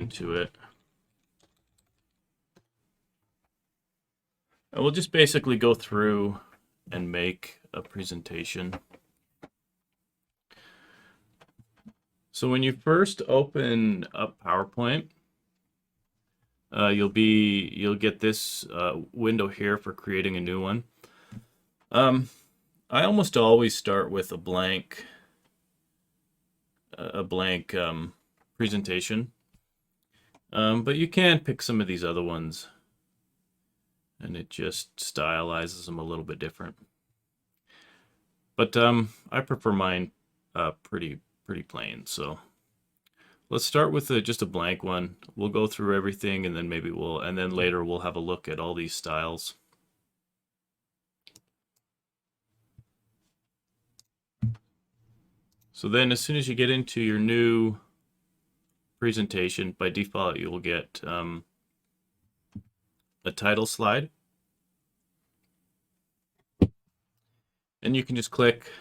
into it. And we'll just basically go through and make a presentation. So when you first open up PowerPoint, you'll get this window here for creating a new one. I almost always start with a blank presentation, but you can pick some of these other ones, and it just stylizes them a little bit different. But I prefer mine pretty plain. So let's start with just a blank one. We'll go through everything, and then then later we'll have a look at all these styles. So then as soon as you get into your new presentation, by default you will get a title slide. And you can just click,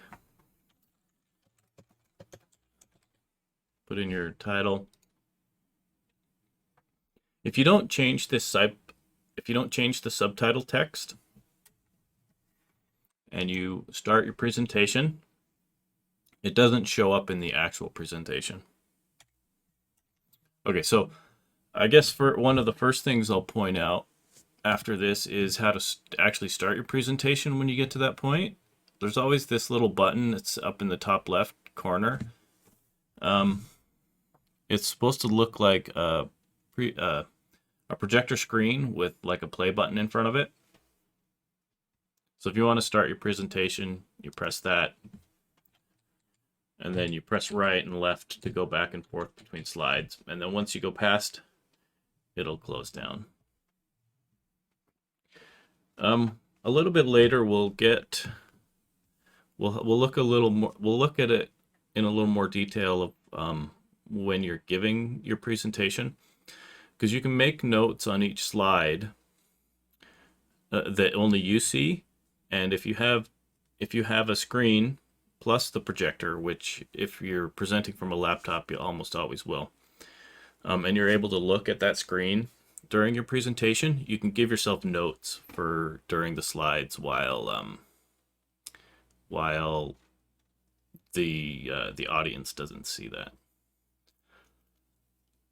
put in your title. If you don't change the subtitle text and you start your presentation, it doesn't show up in the actual presentation. Okay, so I guess for one of the first things I'll point out after this is how to actually start your presentation when you get to that point. There's always this little button that's up in the top left corner. It's supposed to look like a projector screen with like a play button in front of it. So if you want to start your presentation, you press that, and then you press right and left to go back and forth between slides. And then once you go past, it'll close down. A little bit later, we'll look at it in a little more detail of when you're giving your presentation, because you can make notes on each slide that only you see. And if you have a screen plus the projector, which if you're presenting from a laptop, you almost always will, and you're able to look at that screen during your presentation, you can give yourself notes for during the slides while the audience doesn't see that.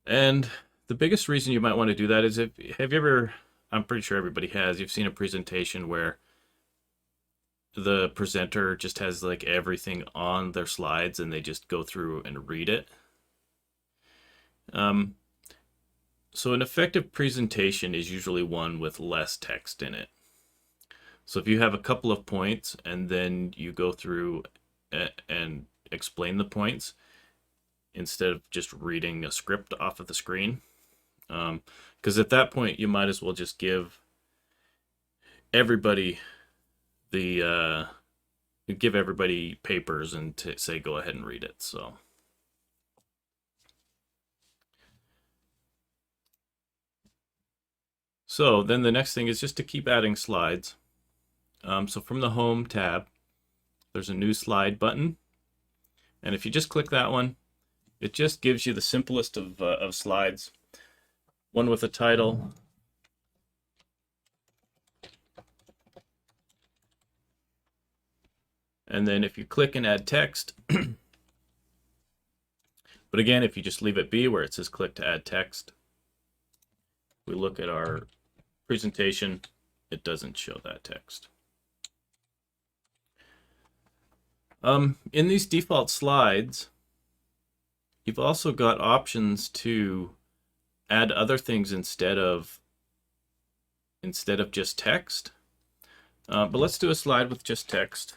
And the biggest reason you might want to do that is I'm pretty sure everybody has, you've seen a presentation where the presenter just has like everything on their slides and they just go through and read it. So an effective presentation is usually one with less text in it. So if you have a couple of points and then you go through and explain the points instead of just reading a script off of the screen, because at that point you might as well just give everybody papers and say go ahead and read it. So then the next thing is just to keep adding slides. So from the Home tab, there's a new slide button. And if you just click that one, it just gives you the simplest of slides. One with a title. And then if you click and add text, but again, if you just leave it be where it says click to add text, we look at our presentation, it doesn't show that text. In these default slides, you've also got options to add other things instead of just text. But let's do a slide with just text.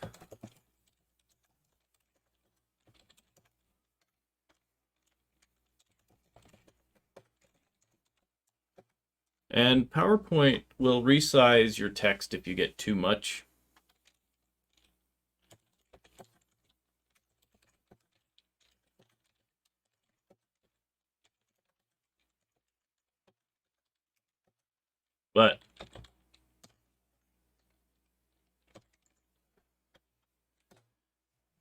And PowerPoint will resize your text if you get too much. But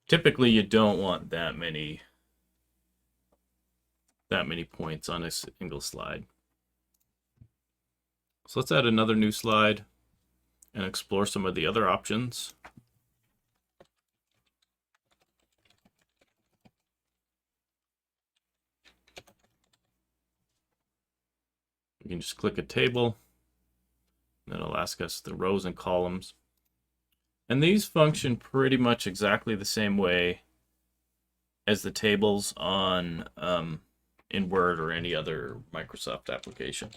typically you don't want that many that many points on a single slide. So let's add another new slide and explore some of the other options. We can just click a table, and then it'll ask us the rows and columns. And these function pretty much exactly the same way as the tables on in Word or any other Microsoft application.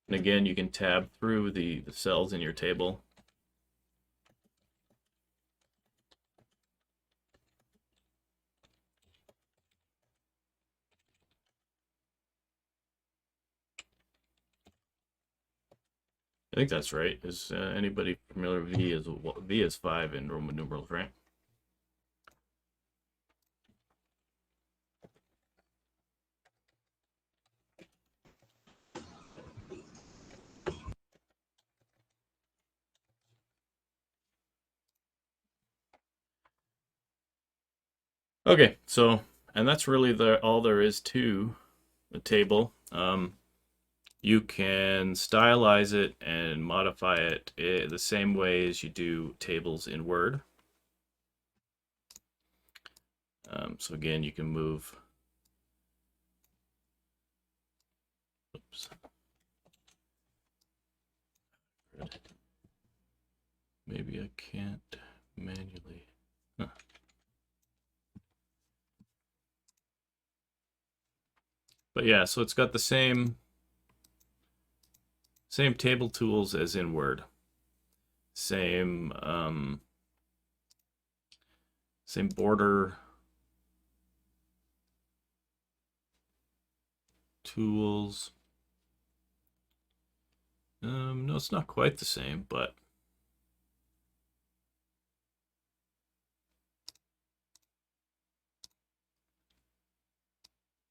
And again, you can tab through the cells in your table. I think that's right. Is anybody familiar with V is 5 in Roman numerals, right? Okay, so, and that's really all there is to the table. You can stylize it and modify it the same way as you do tables in Word. So again, you can move. Oops. Maybe I can't manually. Huh. But yeah, so it's got the same table tools as in Word. Same border tools. No, it's not quite the same, but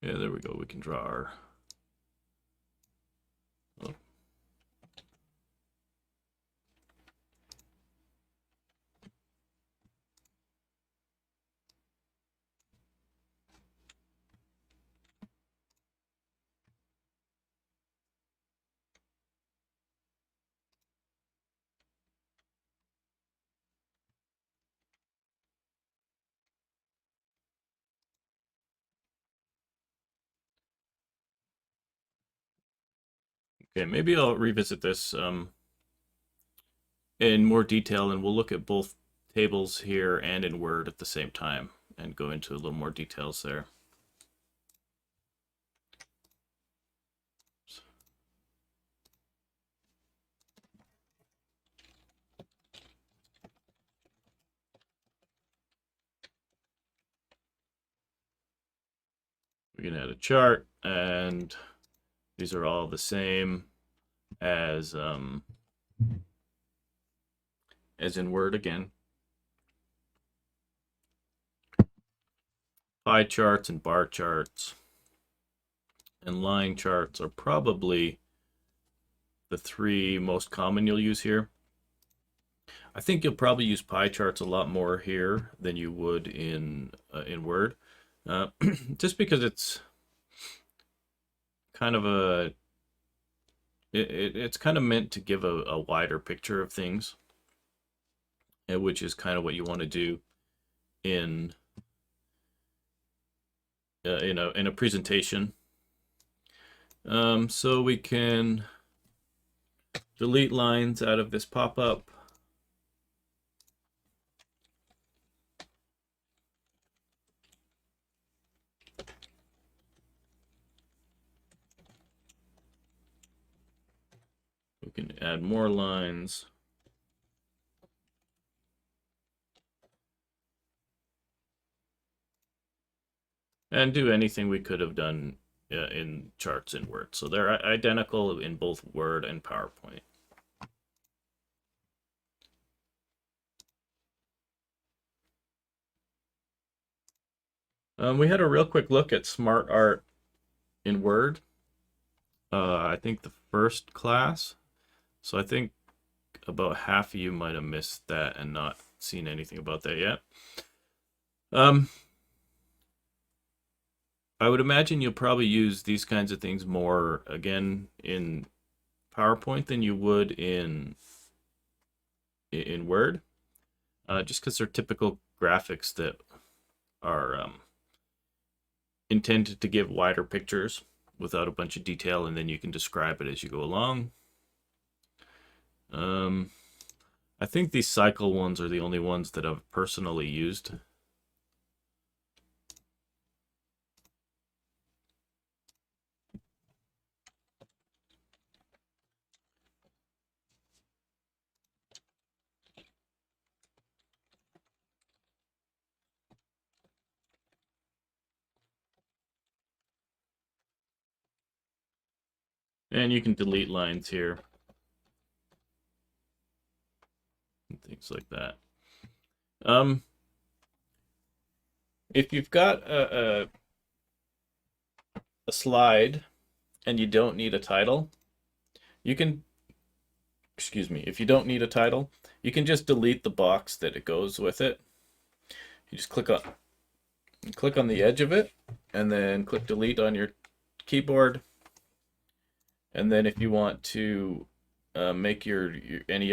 yeah, there we go. We can draw our. Oh. Okay, maybe I'll revisit this in more detail, and we'll look at both tables here and in Word at the same time and go into a little more details there. We can add a chart, and these are all the same as in Word again. Pie charts and bar charts and line charts are probably the three most common you'll use here. I think you'll probably use pie charts a lot more here than you would in Word, just because it's kind of it's kind of meant to give a wider picture of things, which is kind of what you want to do in a presentation. So we can delete lines out of this pop-up. We can add more lines. And do anything we could have done in charts in Word. So they're identical in both Word and PowerPoint. We had a real quick look at Smart Art in Word. I think the first class. So I think about half of you might have missed that and not seen anything about that yet. I would imagine you'll probably use these kinds of things more again in PowerPoint than you would in Word, just because they're typical graphics that are intended to give wider pictures without a bunch of detail, and then you can describe it as you go along. I think these cycle ones are the only ones that I've personally used. And you can delete lines here. And things like that. If you've got a slide and you don't need a title, you can, excuse me, if you don't need a title, you can just delete the box that it goes with it. You just click on the edge of it, and then click delete on your keyboard. And then if you want to make your any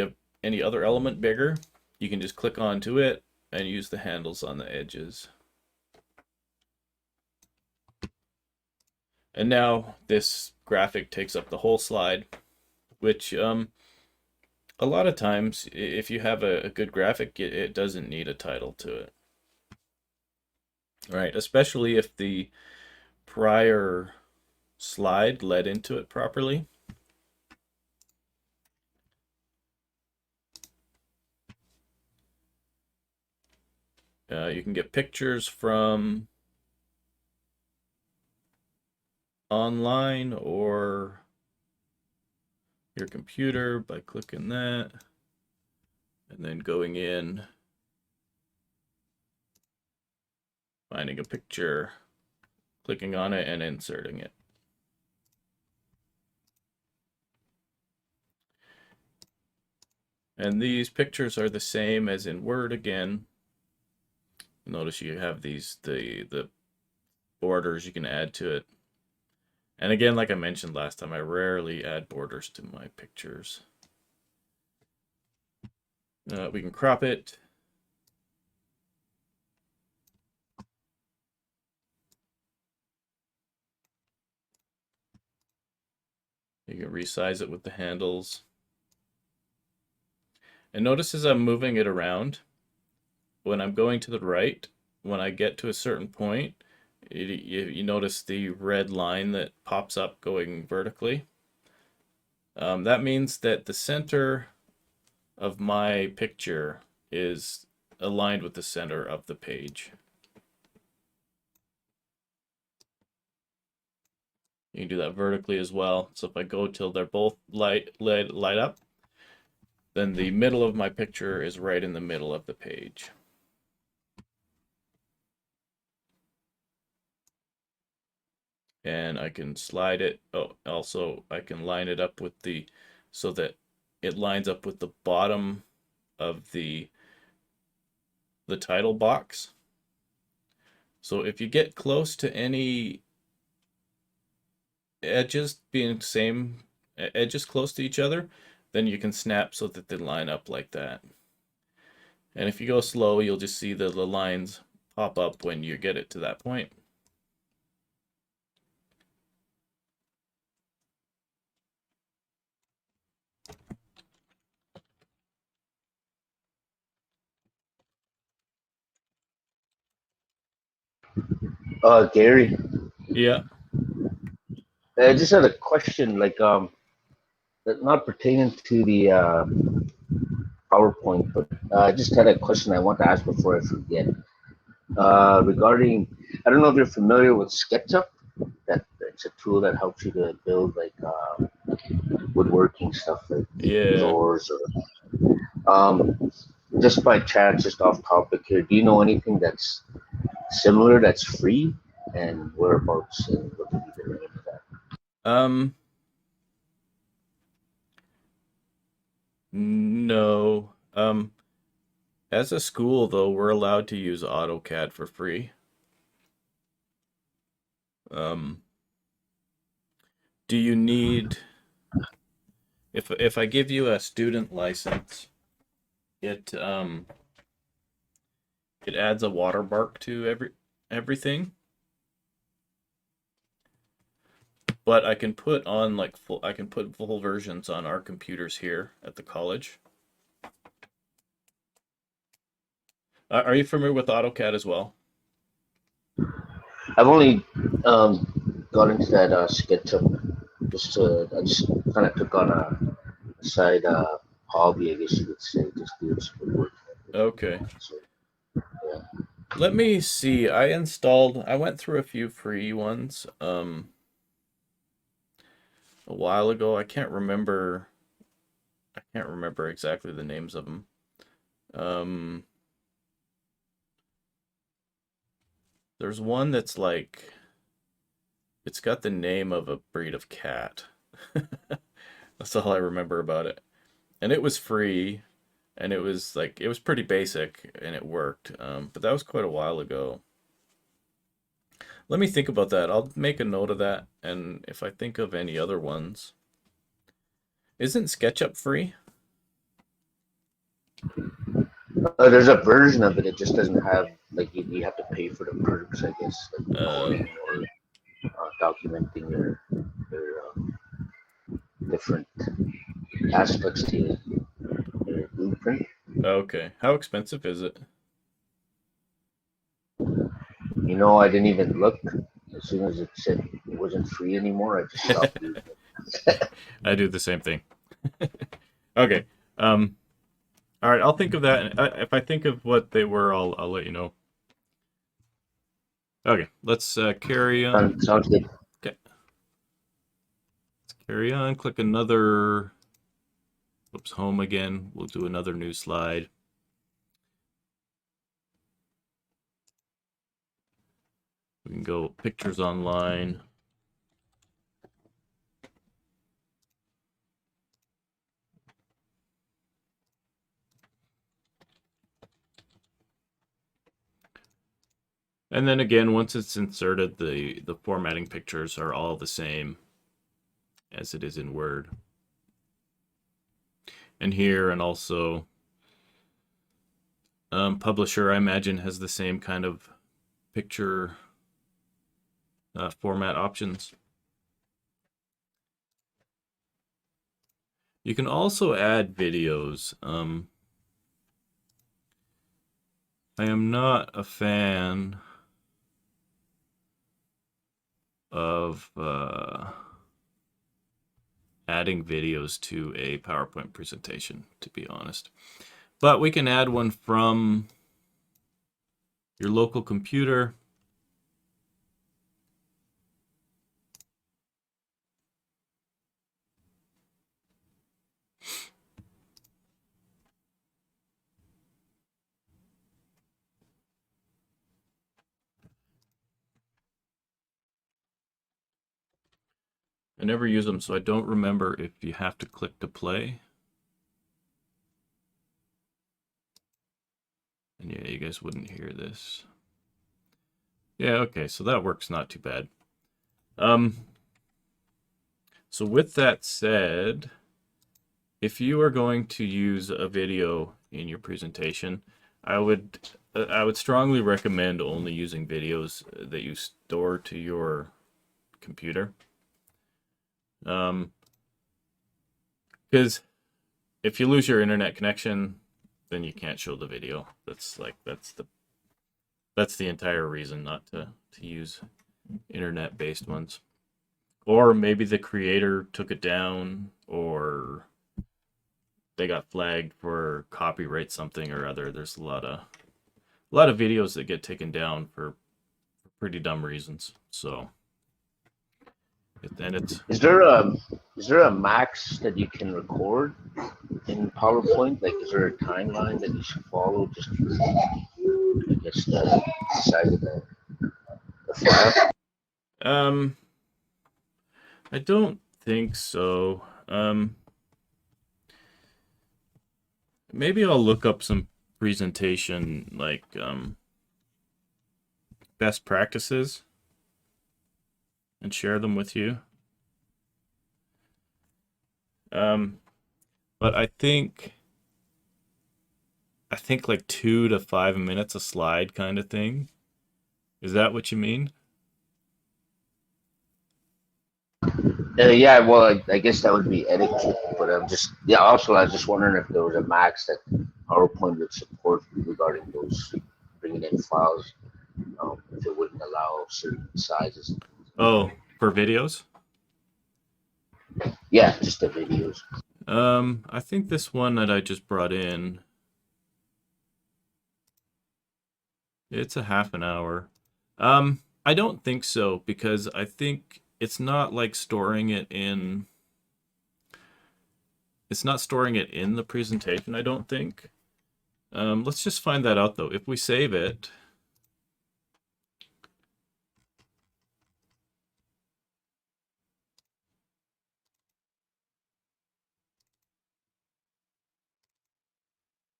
other element bigger, you can just click onto it and use the handles on the edges. And now this graphic takes up the whole slide, which a lot of times, if you have a good graphic, it doesn't need a title to it. All right, especially if the prior slide led into it properly. You can get pictures from online or your computer by clicking that and then going in, finding a picture, clicking on it, and inserting it. And these pictures are the same as in Word again. Notice you have these the borders you can add to it. And again, like I mentioned last time, I rarely add borders to my pictures. We can crop it. You can resize it with the handles. And notice as I'm moving it around, when I'm going to the right, when I get to a certain point, you notice the red line that pops up going vertically. That means that the center of my picture is aligned with the center of the page. You can do that vertically as well. So if I go till they're both light up, then the middle of my picture is right in the middle of the page. And I can slide it. Oh, also I can line it up with so that it lines up with the bottom of the title box. So if you get close to any edges being same edges close to each other, then you can snap so that they line up like that. And if you go slow, you'll just see the lines pop up when you get it to that point. Gary, Yeah. I just had a question, like not pertaining to the PowerPoint, but I just had a question I want to ask before I forget. Regarding, I don't know if you're familiar with SketchUp. That it's a tool that helps you to build like woodworking stuff, like Yeah. doors or just by chance, just off topic here. Do you know anything that's similar that's free, and whereabouts and what would be the name of that? No. As a school, though, we're allowed to use AutoCAD for free. Um, do you need, if I give you a student license, it it adds a watermark to everything, but I can put on like I can put full versions on our computers here at the college. Are you familiar with AutoCAD as well? I've only got into that SketchUp I just kind of took on a side hobby, I guess you could say, just doing some work. Okay. So, yeah. Let me see. I went through a few free ones a while ago. I can't remember exactly the names of them. Um there's one that's like it's got the name of a breed of cat. That's all I remember about it. And it was free and it was like it was pretty basic and it worked. But that was quite a while ago. Let me think about that. I'll make a note of that and if I think of any other ones. Isn't SketchUp free? There's a version of it. It just doesn't have like you have to pay for the perks, I guess, like Uh, coding or documenting your different aspects to your blueprint. okay. How expensive is it? I didn't even look. As soon as it said it wasn't free anymore, I just stopped using it. I do the same thing. Okay. Um, all right, I'll think of that. And if I think of what they were, I'll let you know. Okay, let's carry on. Sounds good. Okay, let's carry on. Click another. Oops, home again. We'll do another new slide. We can go pictures online. And then again, once it's inserted, the formatting pictures are all the same as it is in Word. And here, and also Publisher, I imagine, has the same kind of picture format options. You can also add videos. I am not a fan of adding videos to a PowerPoint presentation, to be honest. But we can add one from your local computer. I never use them, so I don't remember if you have to click to play. And yeah, you guys wouldn't hear this. Yeah, okay, so that works not too bad. So with that said, if you are going to use a video in your presentation, I would strongly recommend only using videos that you store to your computer. Because if you lose your internet connection, then you can't show the video. That's the entire reason not to use internet-based ones. Or maybe the creator took it down, or they got flagged for copyright something or other. There's a lot of videos that get taken down for pretty dumb reasons. So, and it's Is there a max that you can record in PowerPoint? Like, is there a timeline that you should follow just to, I guess, the size of the file? I don't think so. maybe I'll look up some presentation like best practices and share them with you. But I think like 2 to 5 minutes a slide kind of thing. Is that what you mean? Yeah, well, I guess that would be etiquette, but I'm just, yeah, also, I was just wondering if there was a max that PowerPoint would support regarding those bringing in files, if it wouldn't allow certain sizes. Oh, for videos? Yeah, just the videos. I think this one that I just brought in, it's a half an hour. I don't think so because I think it's not like storing it in. It's not storing it in the presentation, I don't think. Let's just find that out though. If we save it,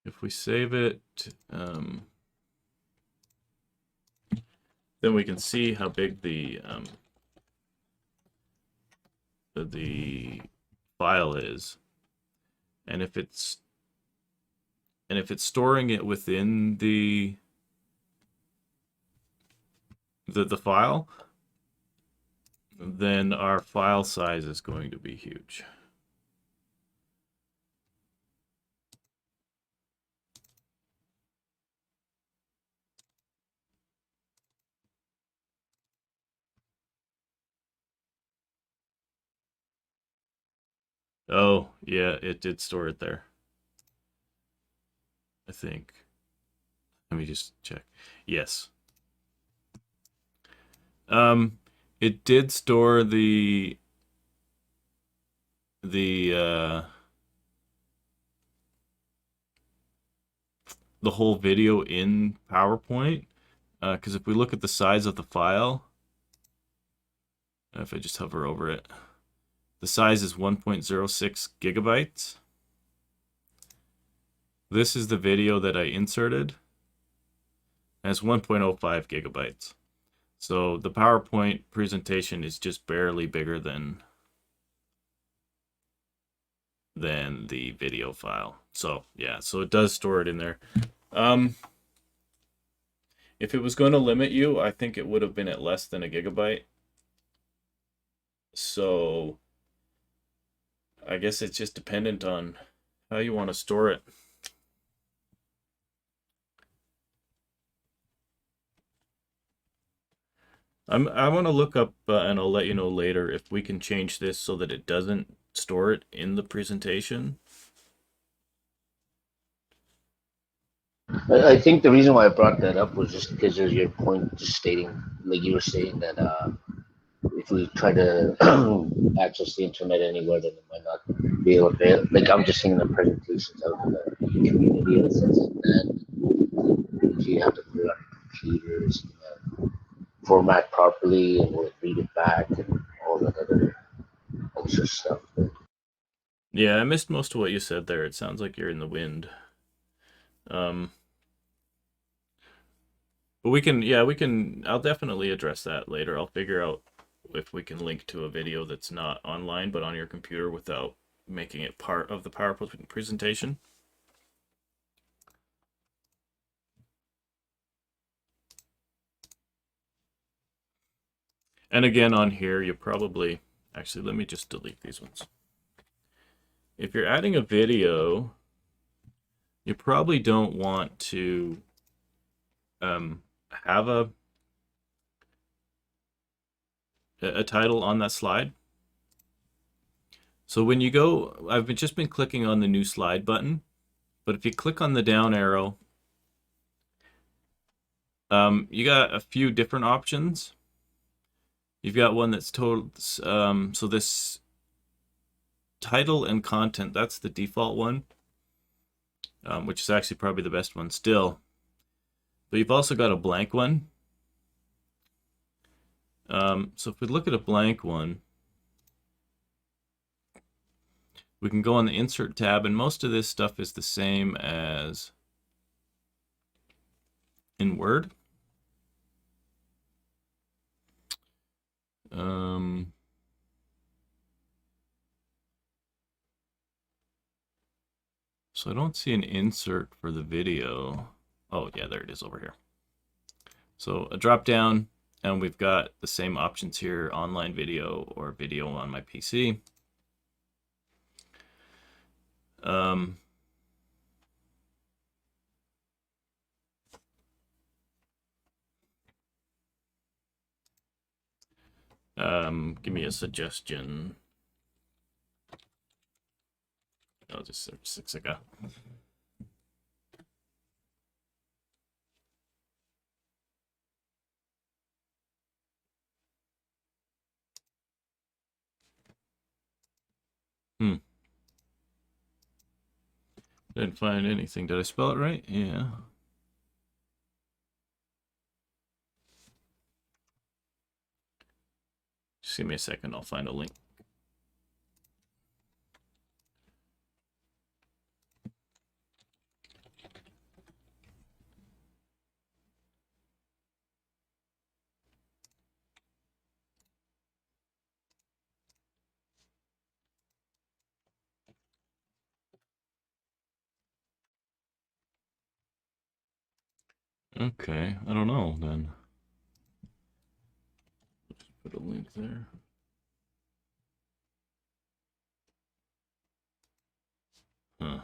if we save it, then we can see how big the file is, and if it's storing it within the file, then our file size is going to be huge. Oh, yeah, it did store it there, I think. Let me just check. Yes. It did store the the whole video in PowerPoint. Because if we look at the size of the file, if I just hover over it, the size is 1.06 gigabytes. This is the video that I inserted. And it's 1.05 gigabytes. So the PowerPoint presentation is just barely bigger than the video file. So yeah, so it does store it in there. If it was going to limit you, I think it would have been at less than a gigabyte. So I guess it's just dependent on how you want to store it. I want to look up and I'll let you know later if we can change this so that it doesn't store it in the presentation. I think the reason why I brought that up was just because of your point, just stating, like you were saying, that if we try to access the internet anywhere, then it might not be able to. Like, I'm just seeing the presentations out in the community in a sense, and you have to put it on your computers, format properly, and we'll read it back, and all that other extra stuff. Yeah, I missed most of what you said there. It sounds like you're in the wind. But we can, I'll definitely address that later. I'll figure out if we can link to a video that's not online but on your computer without making it part of the PowerPoint presentation. And again, on here, you probably, actually, let me just delete these ones. If you're adding a video, you probably don't want to have a title on that slide. So when you go, I've just been clicking on the new slide button, but if you click on the down arrow, you got a few different options. You've got one that's total, so this title and content, that's the default one, which is actually probably the best one still. But you've also got a blank one. So if we look at a blank one, we can go on the Insert tab, and most of this stuff is the same as in Word. So I don't see an insert for the video. Oh yeah, there it is over here. So a drop down, and we've got the same options here: online video or video on my PC. Give me a suggestion. I'll just search Sixica. Didn't find anything. Did I spell it right? Yeah. Just give me a second. I'll find a link. Okay, I don't know then. Just put a link there. Huh.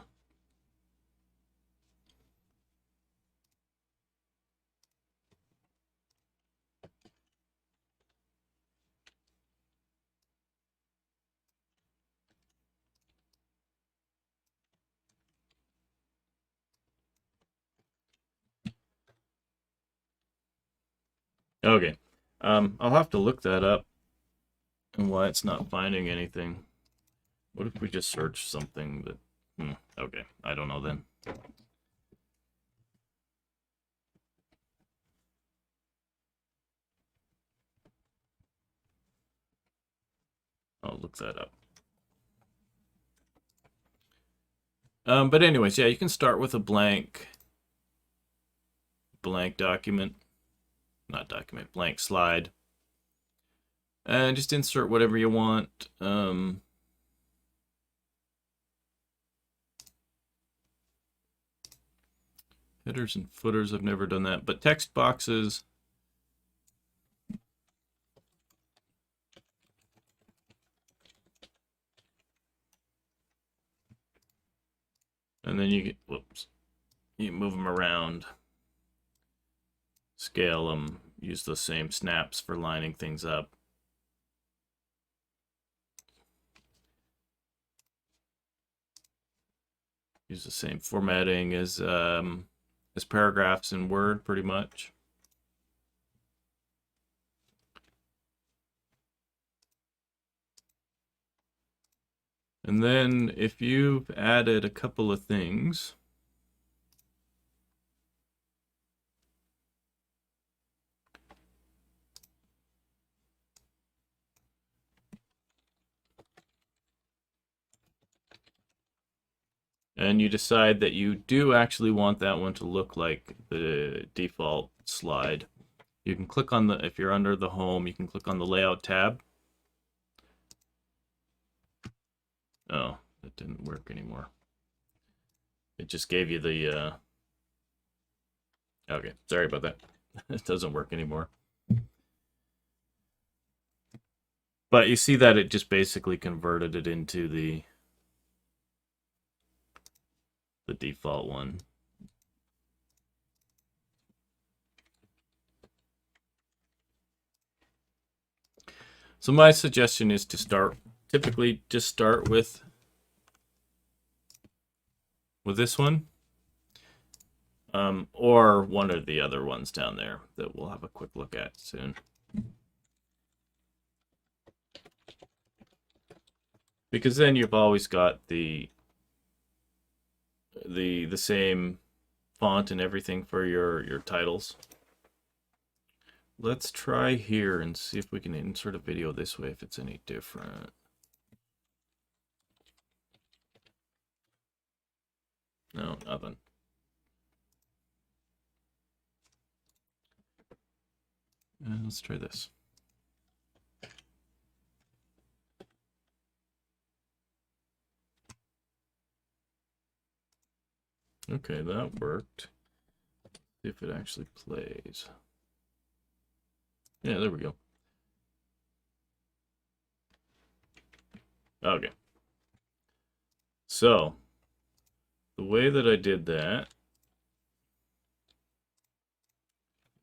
Okay. I'll have to look that up and why it's not finding anything. What if we just search something that... okay, I don't know then. I'll look that up. But anyways, yeah, you can start with a blank document. Not document, blank slide. And just insert whatever you want. Headers and footers, I've never done that. But text boxes... And then you get, whoops, you move them around, scale them, use the same snaps for lining things up. Use the same formatting as paragraphs in Word, pretty much. And then if you've added a couple of things, and you decide that you do actually want that one to look like the default slide, you can click on the, if you're under the home, you can click on the layout tab. Oh, that didn't work anymore. It just gave you the, okay, sorry about that. It doesn't work anymore. But you see that it just basically converted it into the default one. So my suggestion is to typically just start with this one, or one of the other ones down there that we'll have a quick look at soon. Because then you've always got the same font and everything for your titles. Let's try here and see if we can insert a video this way, if it's any different. No, nothing. Let's try this. Okay, that worked. See if it actually plays. Yeah, there we go. Okay. So, the way that I did that,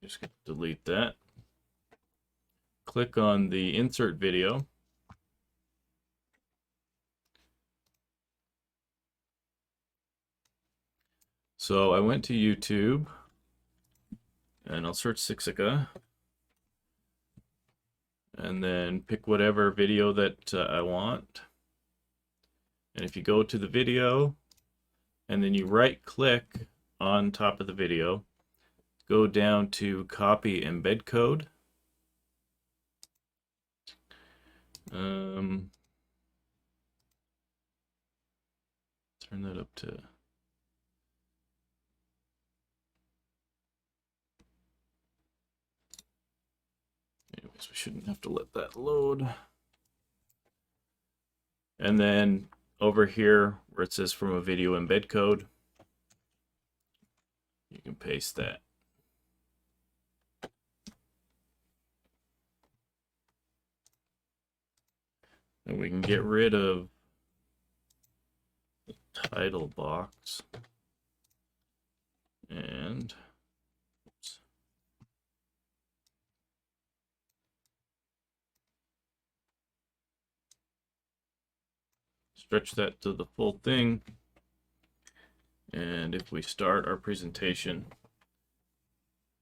just gonna delete that. Click on the insert video. So I went to YouTube and I'll search Sixica and then pick whatever video that I want. And if you go to the video and then you right click on top of the video, go down to copy embed code. Turn that up to... Anyways, we shouldn't have to let that load. And then over here where it says from a video embed code, you can paste that. And we can get rid of the title box. And oops. Stretch that to the full thing. And if we start our presentation,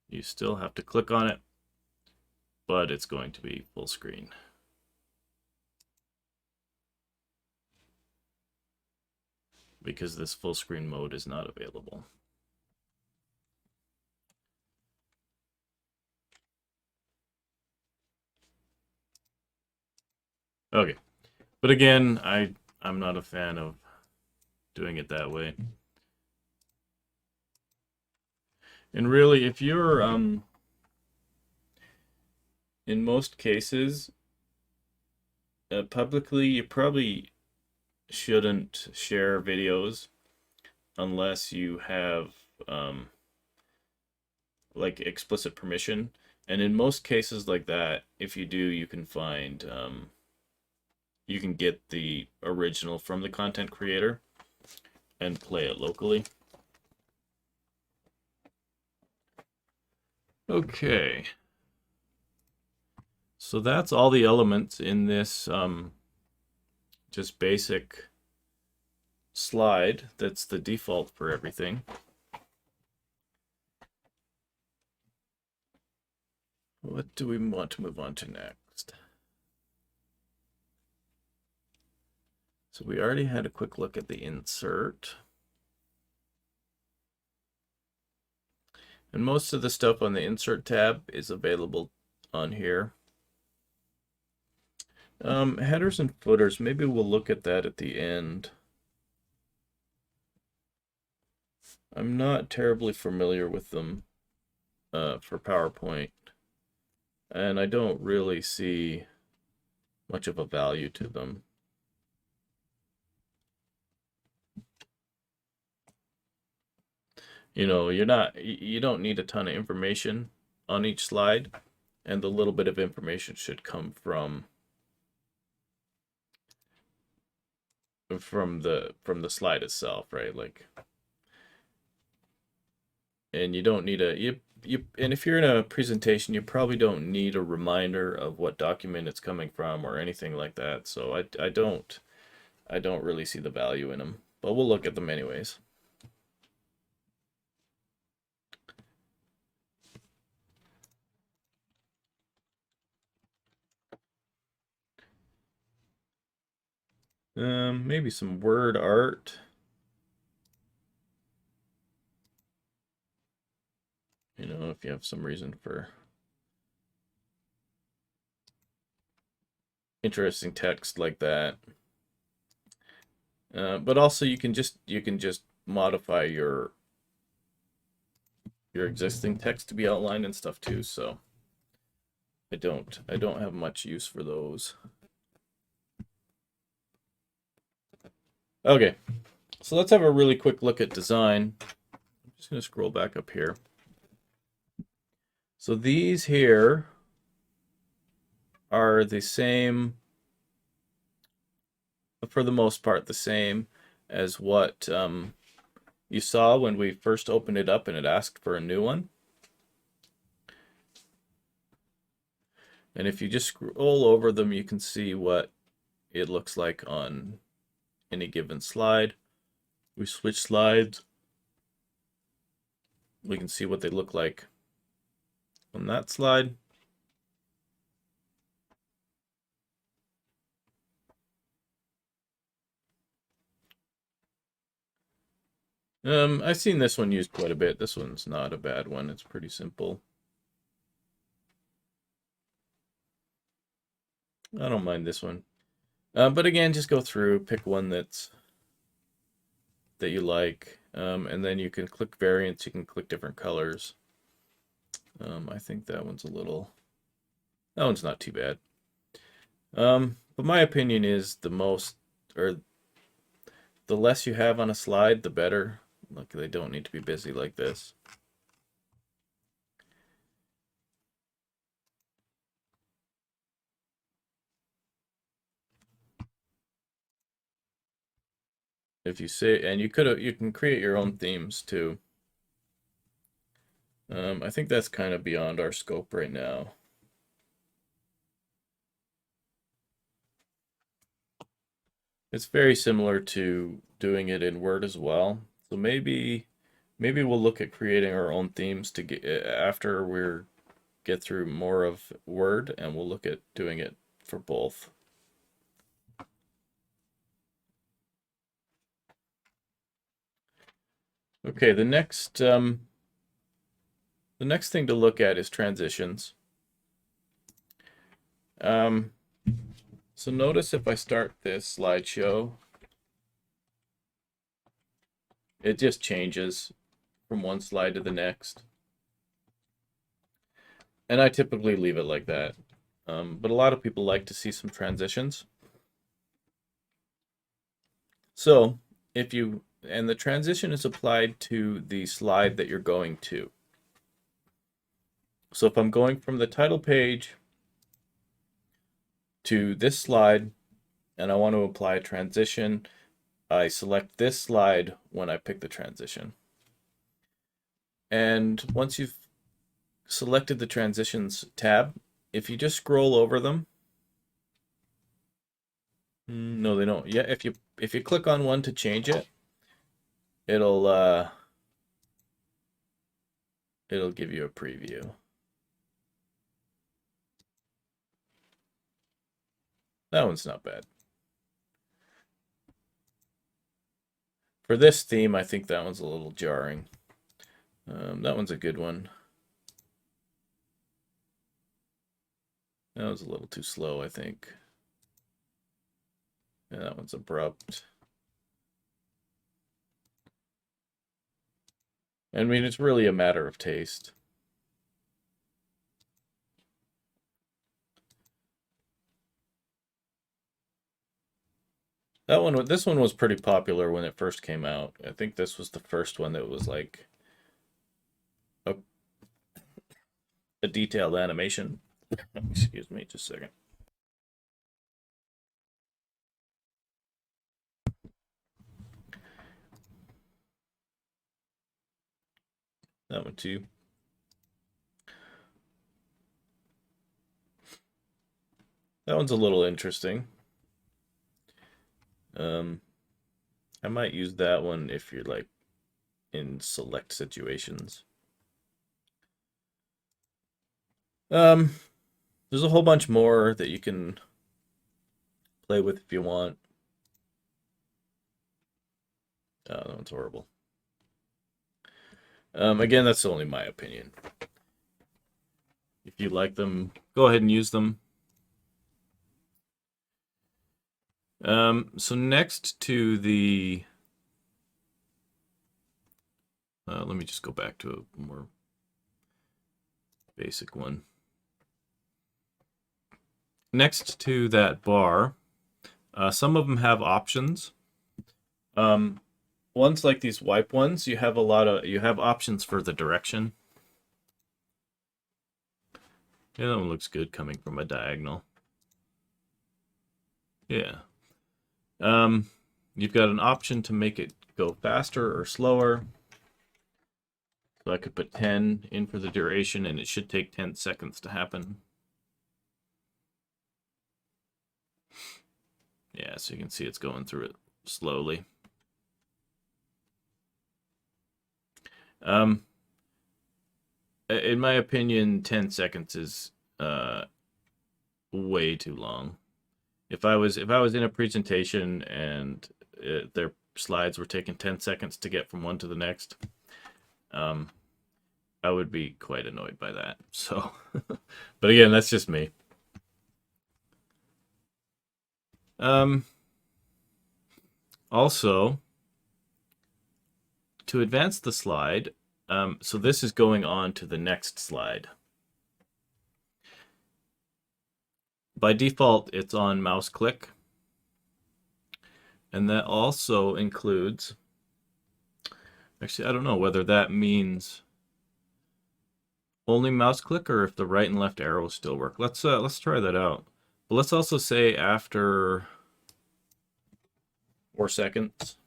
you still have to click on it, but it's going to be full screen. Because this full screen mode is not available. Okay, but again, I'm not a fan of doing it that way. And really, if you're in most cases publicly, you probably shouldn't share videos unless you have like explicit permission. And in most cases like that, if you do, you can find you can get the original from the content creator and play it locally. Okay. So that's all the elements in this just basic slide that's the default for everything. What do we want to move on to next? So we already had a quick look at the insert. And most of the stuff on the insert tab is available on here. Headers and footers, maybe we'll look at that at the end. I'm not terribly familiar with them for PowerPoint, and I don't really see much of a value to them. You know, you don't need a ton of information on each slide, and the little bit of information should come from the slide itself, right? Like, and you don't need and if you're in a presentation, you probably don't need a reminder of what document it's coming from or anything like that. So I don't really see the value in them, but we'll look at them anyways. Maybe some word art. You know, if you have some reason for interesting text like that. But also you can just modify your existing text to be outlined and stuff too, so I don't have much use for those. Okay, so let's have a really quick look at design. I'm just going to scroll back up here. So these here are the same, for the most part, the same as what you saw when we first opened it up and it asked for a new one. And if you just scroll over them, you can see what it looks like on any given slide. We switch slides. We can see what they look like on that slide. I've seen this one used quite a bit. This one's not a bad one. It's pretty simple. I don't mind this one. But again, just go through, pick one that you like, and then you can click variants. You can click different colors. I think that one's that one's not too bad. But my opinion is the less you have on a slide, the better. Like, they don't need to be busy like this. If you say, and you can create your own themes too. I think that's kind of beyond our scope right now. It's very similar to doing it in Word as well. So maybe we'll look at creating our own themes to get after we get through more of Word, and we'll look at doing it for both. Okay, the next thing to look at is transitions. So notice if I start this slideshow, it just changes from one slide to the next. And I typically leave it like that. But a lot of people like to see some transitions. So and the transition is applied to the slide that you're going to. So if I'm going from the title page to this slide and I want to apply a transition, I select this slide when I pick the transition. And once you've selected the transitions tab, if you just scroll over them, no, they don't. Yeah, if you click on one to change it, it'll give you a preview. That one's not bad. For this theme, I think that one's a little jarring. That one's a good one. That was a little too slow, I think. And that one's abrupt. I mean, it's really a matter of taste. This one was pretty popular when it first came out. I think this was the first one that was like a detailed animation. Excuse me, just a second. That one too. That one's a little interesting. I might use that one if you're like in select situations. There's a whole bunch more that you can play with if you want. Oh, that one's horrible. Again, that's only my opinion. If you like them, go ahead and use them. So next to the Let me just go back to a more basic one. Next to that bar, some of them have options. Ones like these wipe ones, you have options for the direction. Yeah, that one looks good coming from a diagonal. Yeah. You've got an option to make it go faster or slower. So I could put 10 in for the duration, and it should take 10 seconds to happen. Yeah, so you can see it's going through it slowly. In my opinion, 10 seconds is way too long. If I was in a presentation and their slides were taking 10 seconds to get from one to the next, I would be quite annoyed by that. So, but again, that's just me. Also, to advance the slide, so this is going on to the next slide. By default, it's on mouse click. And that also includes, actually, I don't know whether that means only mouse click or if the right and left arrows still work. Let's try that out. But let's also say after 4 seconds,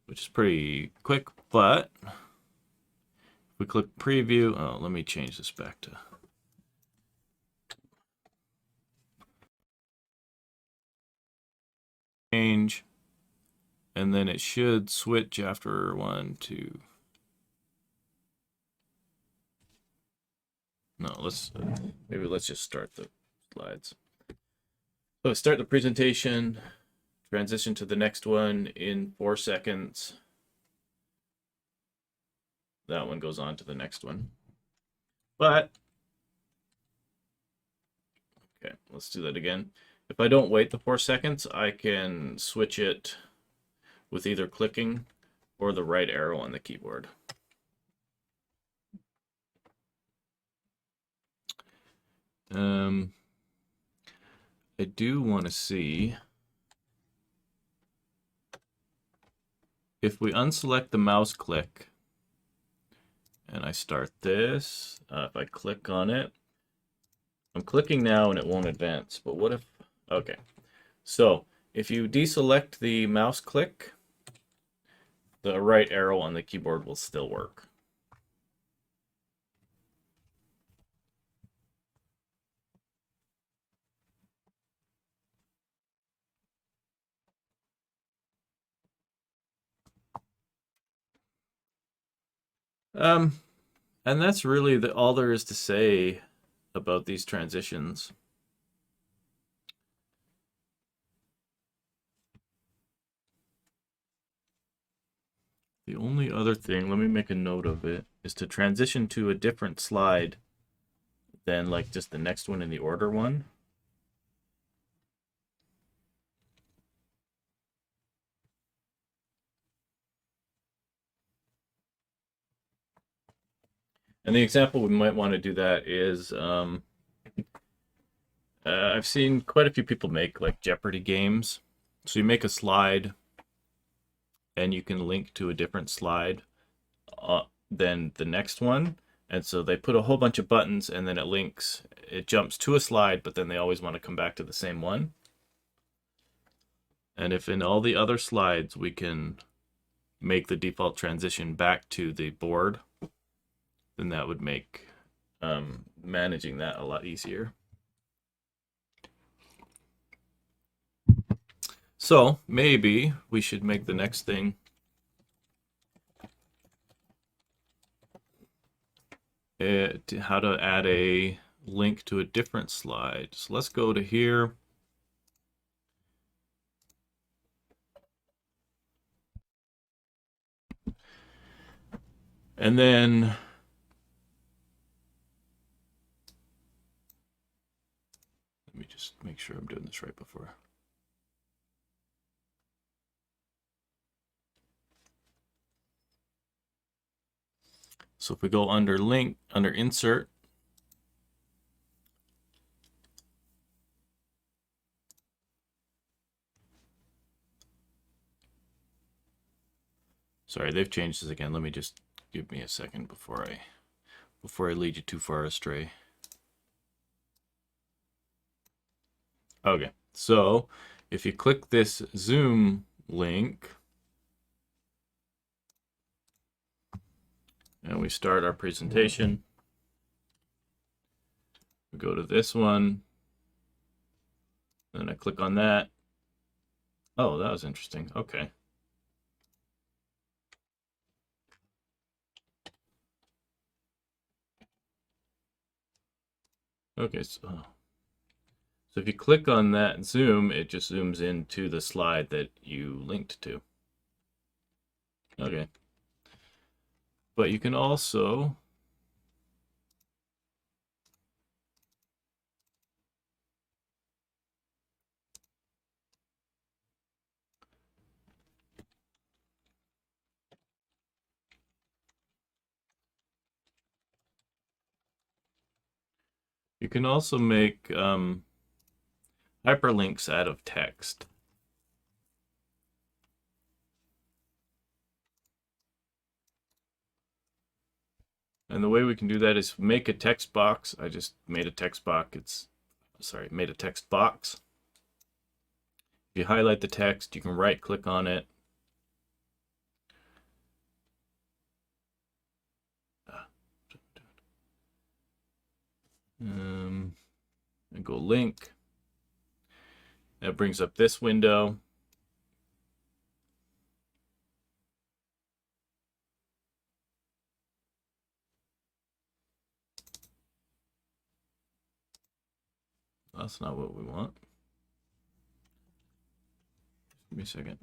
which is pretty quick, but if we click preview, oh, let me change this back to change, and then it should switch after 1, 2. No, let's just start the slides. So start the presentation, transition to the next one in 4 seconds. That one goes on to the next one. But, okay, let's do that again. If I don't wait the 4 seconds, I can switch it with either clicking or the right arrow on the keyboard. I do want to see if we unselect the mouse click and I start this, if I click on it, I'm clicking now and it won't advance, but what if, okay. So if you deselect the mouse click, the right arrow on the keyboard will still work. And that's really all there is to say about these transitions. The only other thing, let me make a note of it, is to transition to a different slide than like just the next one in the order one. And the example we might want to do that is, I've seen quite a few people make like Jeopardy games. So you make a slide and you can link to a different slide than the next one. And so they put a whole bunch of buttons and then it jumps to a slide, but then they always want to come back to the same one. And if in all the other slides we can make the default transition back to the board, then that would make managing that a lot easier. So maybe we should make the next thing how to add a link to a different slide. So let's go to here. And then let me just make sure I'm doing this right before. So if we go under link, under insert, sorry, they've changed this again. Let me just give me a second before I lead you too far astray. Okay, so if you click this Zoom link and we start our presentation, we go to this one, then I click on that. Oh, that was interesting. Okay. Okay, so if you click on that zoom, it just zooms into the slide that you linked to. Okay. But you can also make hyperlinks out of text. And the way we can do that is make a text box. I just made a text box. Made a text box. If you highlight the text, you can right click on it. And go link. That brings up this window. That's not what we want. Give me a second.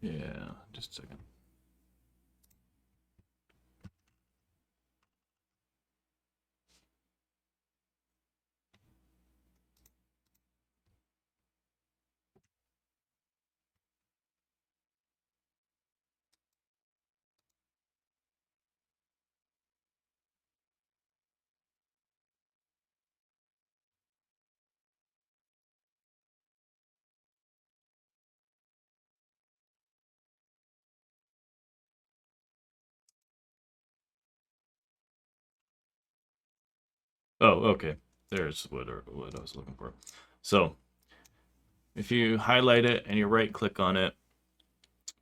Yeah, just a second. Oh, okay. There's what I was looking for. So if you highlight it and you right click on it,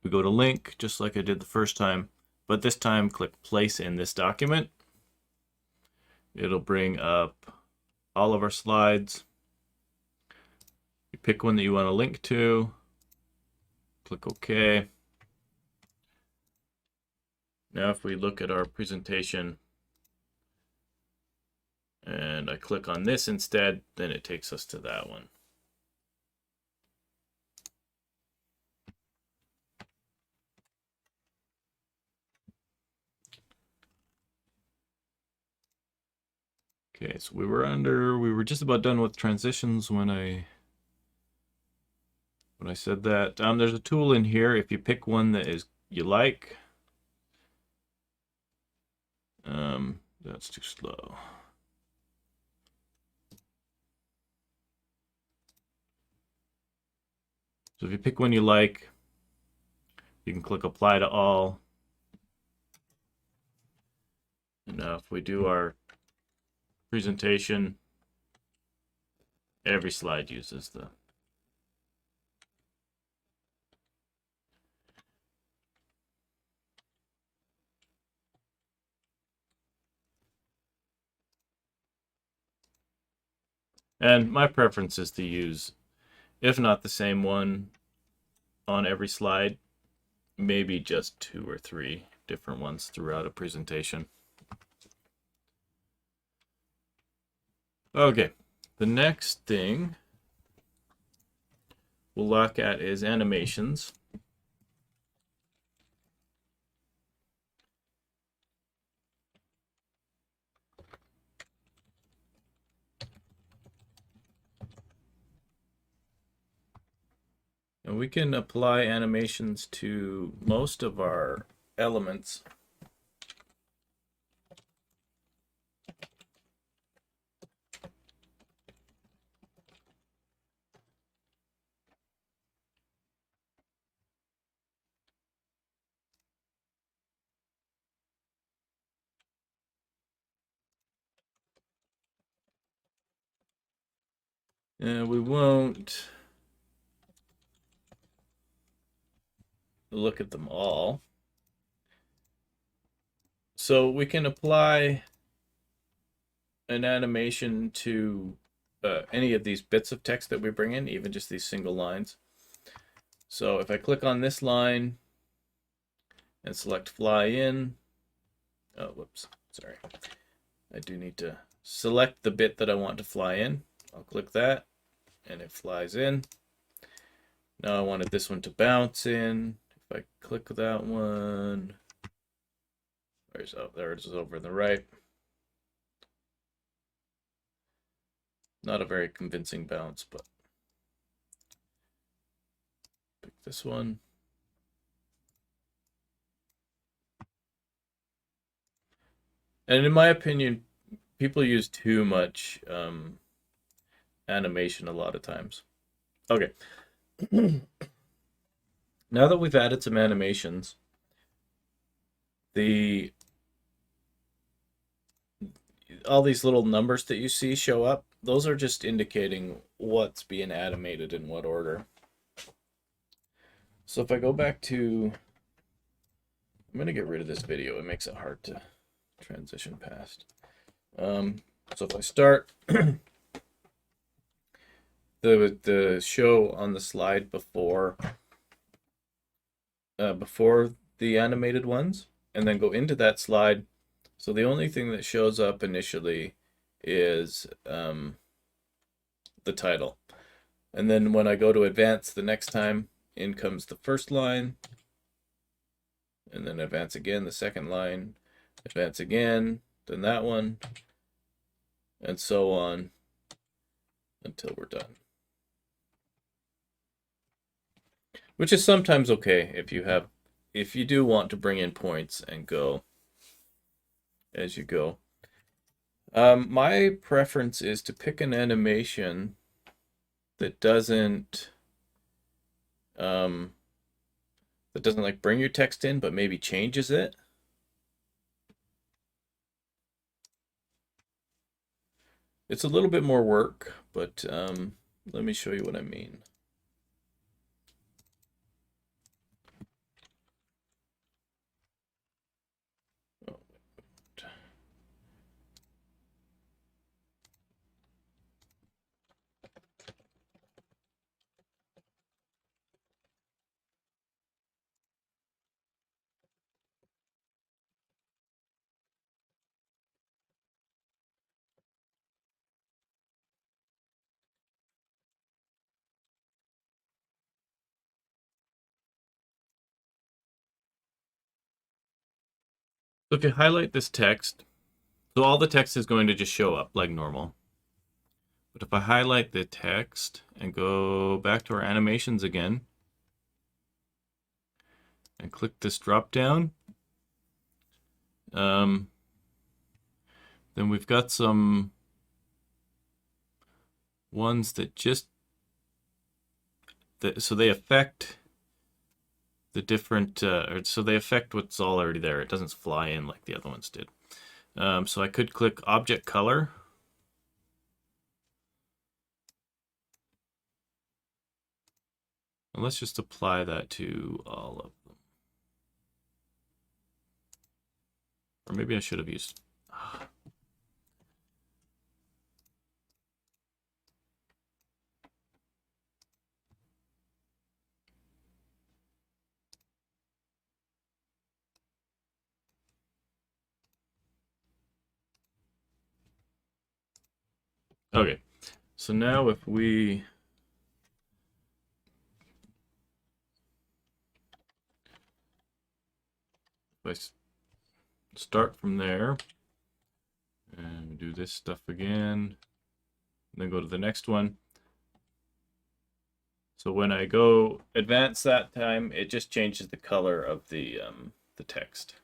we go to link just like I did the first time, but this time click place in this document. It'll bring up all of our slides. You pick one that you want to link to, click OK. Now if we look at our presentation and I click on this instead, then it takes us to that one. Okay, so we were just about done with transitions when I said that. There's a tool in here. If you pick one that you like, that's too slow. So if you pick one you like, you can click apply to all. And now if we do our presentation, every slide uses the and my preference is to use, if not the same one on every slide, maybe just 2 or 3 different ones throughout a presentation. Okay, the next thing we'll look at is animations. And we can apply animations to most of our elements. And we won't look at them all. So we can apply an animation to any of these bits of text that we bring in, even just these single lines. So if I click on this line and select fly in, oh, whoops, sorry. I do need to select the bit that I want to fly in. I'll click that and it flies in. Now I wanted this one to bounce in. If I click that one, there it is over on the right. Not a very convincing bounce, but pick this one. And in my opinion, people use too much animation a lot of times. Okay. Now that we've added some animations, all these little numbers that you see show up, those are just indicating what's being animated in what order. So if I go back to, I'm going to get rid of this video. It makes it hard to transition past. So if I start the show on the slide before the animated ones, and then go into that slide. So the only thing that shows up initially is the title. And then when I go to advance the next time, in comes the first line, and then advance again, the second line, advance again, then that one, and so on until we're done. Which is sometimes okay if you do want to bring in points and go as you go. My preference is to pick an animation that doesn't like bring your text in, but maybe changes it. It's a little bit more work, but let me show you what I mean. So if you highlight this text, so all the text is going to just show up like normal. But if I highlight the text and go back to our animations again and click this drop down, then we've got some ones that just so they affect the different so they affect what's already there. It doesn't fly in like the other ones did. So I could click object color, and let's just apply that to all of them. Or maybe I should have used okay. So now if we start from there and do this stuff again, and then go to the next one. So when I go advance that time, it just changes the color of the text.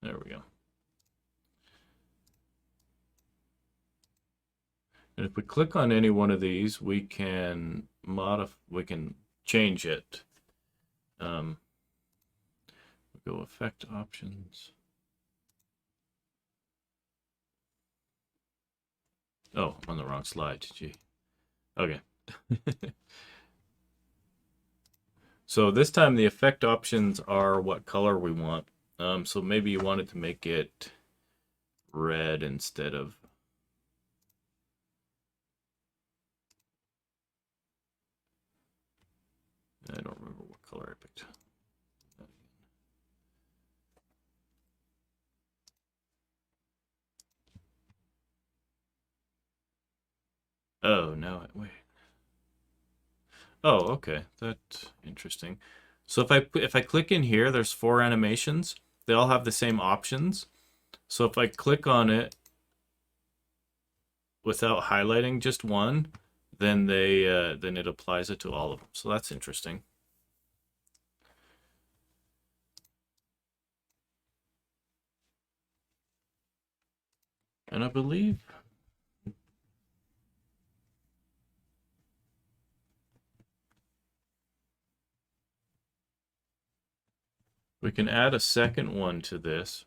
There we go. And if we click on any one of these, we can change it. We go effect options. Oh, I'm on the wrong slide. Gee. Okay. So this time the effect options are what color we want. So maybe you wanted to make it red instead of. I don't remember what color I picked. Oh, no, wait. Oh, okay. That's interesting. So if I click in here, there's 4 animations. They all have the same options. So if I click on it without highlighting just one, then then it applies it to all of them. So that's interesting. And I believe we can add a second one to this.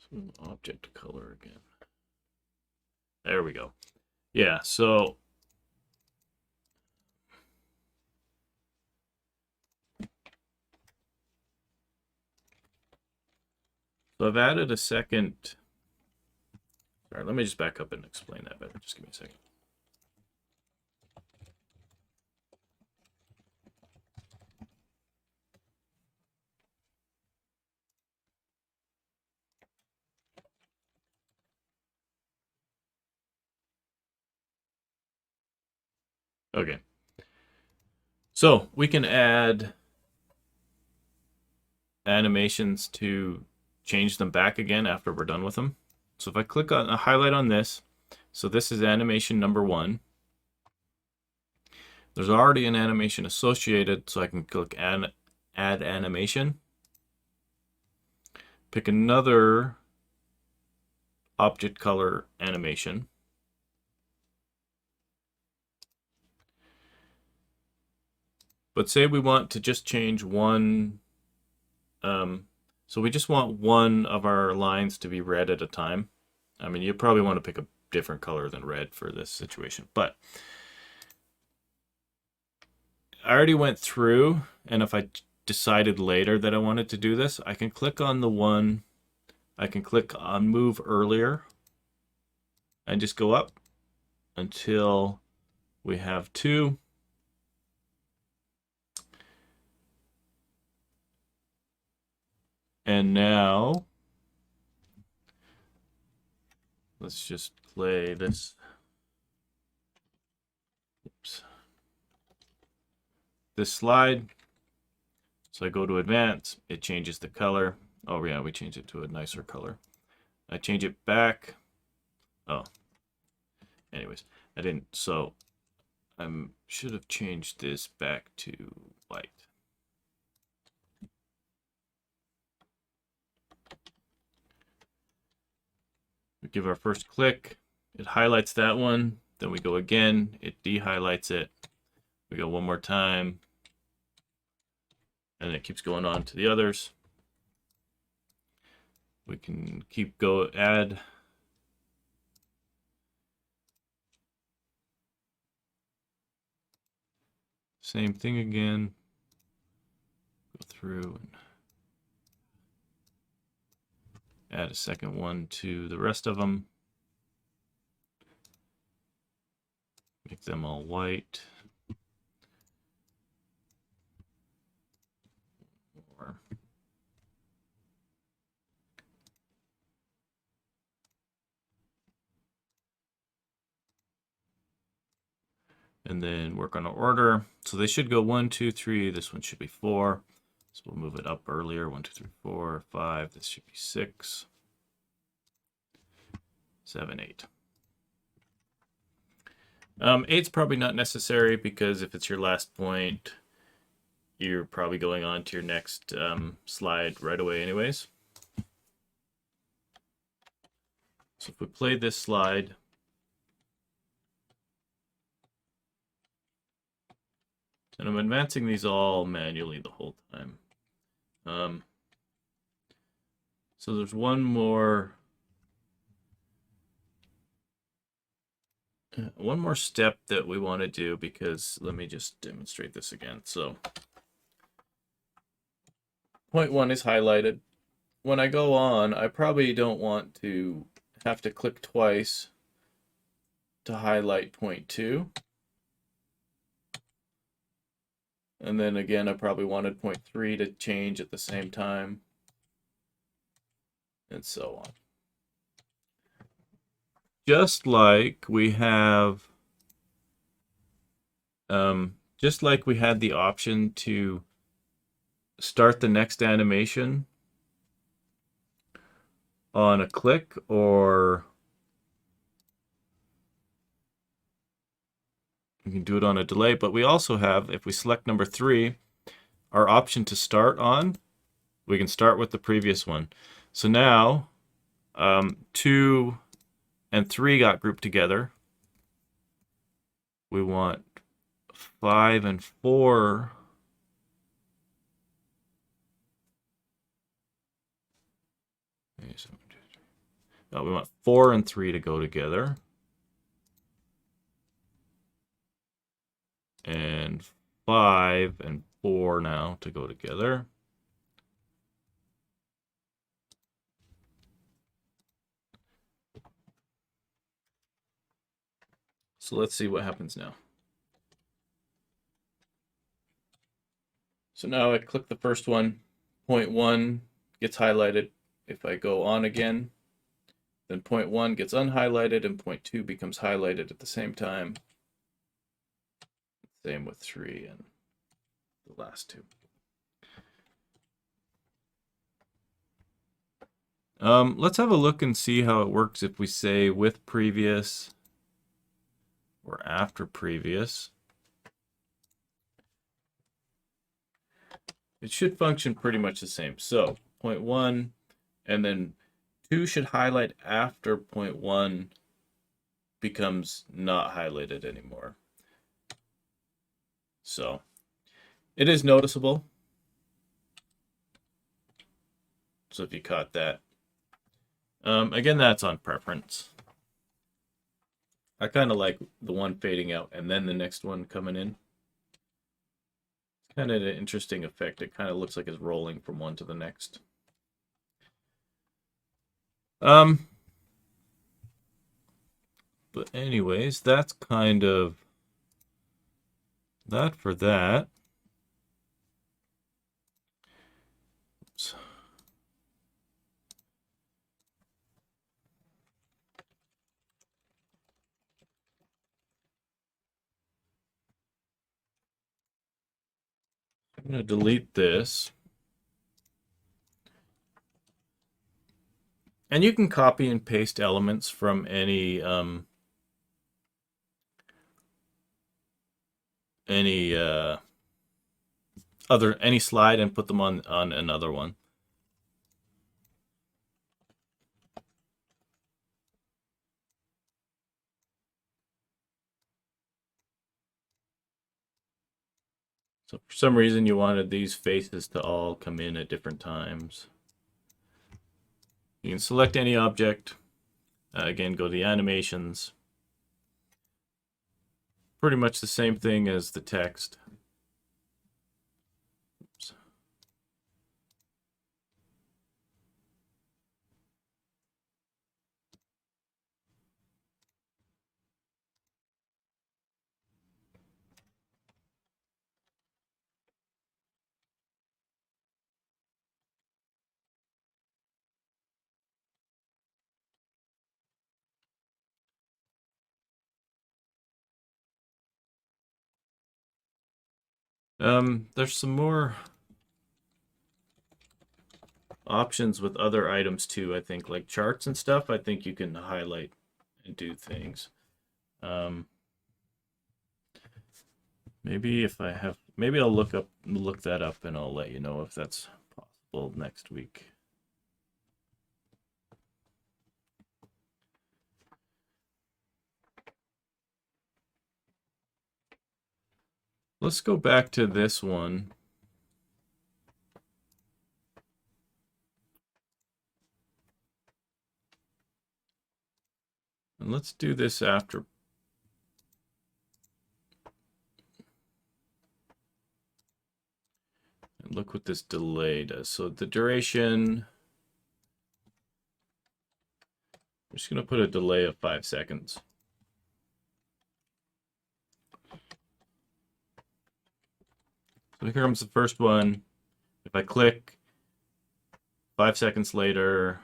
So object color again. There we go. Yeah, so I've added a second. All right, let me just back up and explain that better. Just give me a second. Okay. So we can add animations to change them back again after we're done with them. So if I click on a highlight on this, so this is animation number 1. There's already an animation associated, so I can click add animation. Pick another object color animation. But say we want to just change one, so we just want one of our lines to be red at a time. I mean, you probably want to pick a different color than red for this situation, but I already went through, and if I decided later that I wanted to do this, I can click on the one, I can click on move earlier and just go up until we have 2. And now let's just play this. Oops. This slide. So I go to advance, it changes the color. Oh yeah, we changed it to a nicer color. I change it back. Oh, anyways, I didn't. So I should have changed this back to white. We give our first click, it highlights that one. Then we go again, it de-highlights it. We go one more time, and it keeps going on to the others. We can keep add. Same thing again. Go through and Add a second one to the rest of them. Make them all white. More. And then work on an order. So they should go 1, 2, 3. This one should be 4. So we'll move it up earlier. 1, 2, 3, 4, 5. This should be 6, 7, 8. 8's probably not necessary because if it's your last point, you're probably going on to your next slide right away anyways. So if we play this slide, and I'm advancing these all manually the whole time. So there's one more step that we want to do, because let me just demonstrate this again. So point 1 is highlighted. When I go on, I probably don't want to have to click twice to highlight point 2. And then again, I probably wanted point 3 to change at the same time, and so on. Just like we have, just like we had the option to start the next animation on a click, or you can do it on a delay, but we also have, if we select number 3, our option to start on, we can start with the previous one. So now 2 and 3 got grouped together. We want 5 and 4. We want 4 and 3 to go together. And 5 and 4 now to go together. So let's see what happens now. So now I click the first one, point 1 gets highlighted. If I go on again, then point 1 gets unhighlighted and point 2 becomes highlighted at the same time. Same with 3 and the last 2. Let's have a look and see how it works if we say with previous or after previous. It should function pretty much the same. So point 1, and then 2 should highlight after point 1 becomes not highlighted anymore. So it is noticeable. So if you caught that, again, that's on preference. I kind of like the one fading out and then the next one coming in. It's kind of an interesting effect. It kind of looks like it's rolling from one to the next. But anyways, that's kind of that for that. Oops. I'm going to delete this. And you can copy and paste elements from any slide and put them on another one. So for some reason you wanted these faces to all come in at different times. You can select any object. Again, go to the animations. Pretty much the same thing as the text. Oops. There's some more options with other items too, I think, like charts and stuff. I think you can highlight and do things. Um, maybe if I have, maybe I'll look that up, and I'll let you know if that's possible next week. Let's go back to this one. And let's do this after. And look what this delay does. So the duration, I'm just going to put a delay of 5 seconds. So here comes the first one. If I click, 5 seconds later,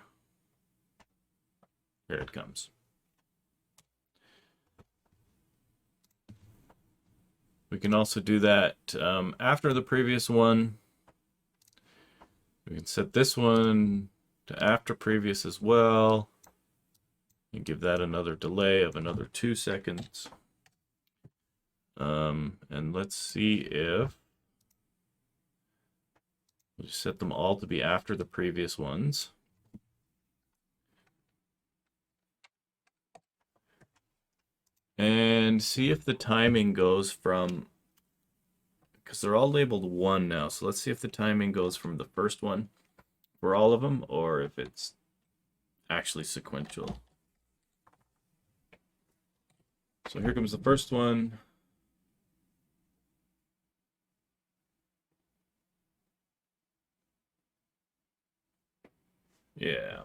here it comes. We can also do that after the previous one. We can set this one to after previous as well. And give that another delay of another 2 seconds. And let's see if we'll just set them all to be after the previous ones. And see if the timing goes from, because they're all labeled 1 now. So let's see if the timing goes from the first one for all of them, or if it's actually sequential. So here comes the first one. Yeah.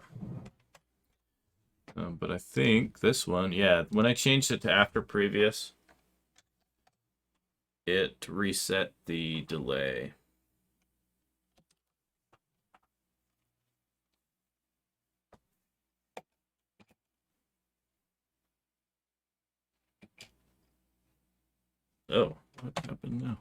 But I think this one, yeah, when I changed it to after previous, it reset the delay. Oh, what happened now?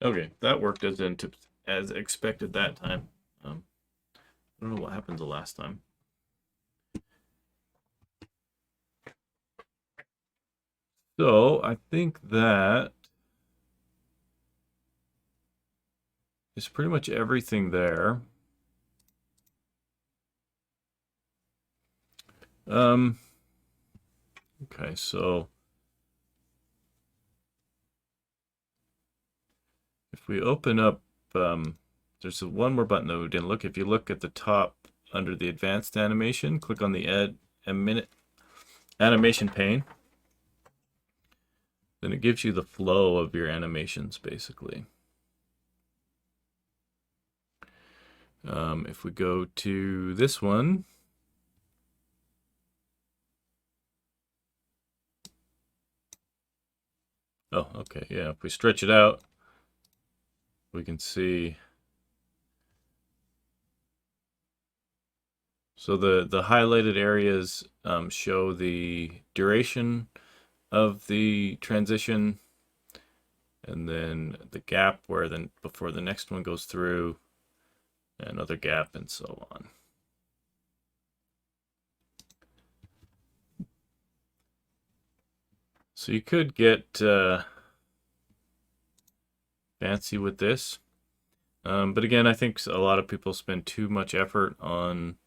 Okay, that worked as expected that time. I don't know what happened the last time. So I think that is pretty much everything there. Okay, so if we open up, there's one more button that we didn't look. If you look at the top under the advanced animation, click on the add a minute animation pane. Then it gives you the flow of your animations, basically. If we go to this one, oh, okay, yeah, if we stretch it out, we can see. So the highlighted areas show the duration of the transition, and then the gap where then before the next one goes through, another gap, and so on. So you could get fancy with this, but again, I think a lot of people spend too much effort on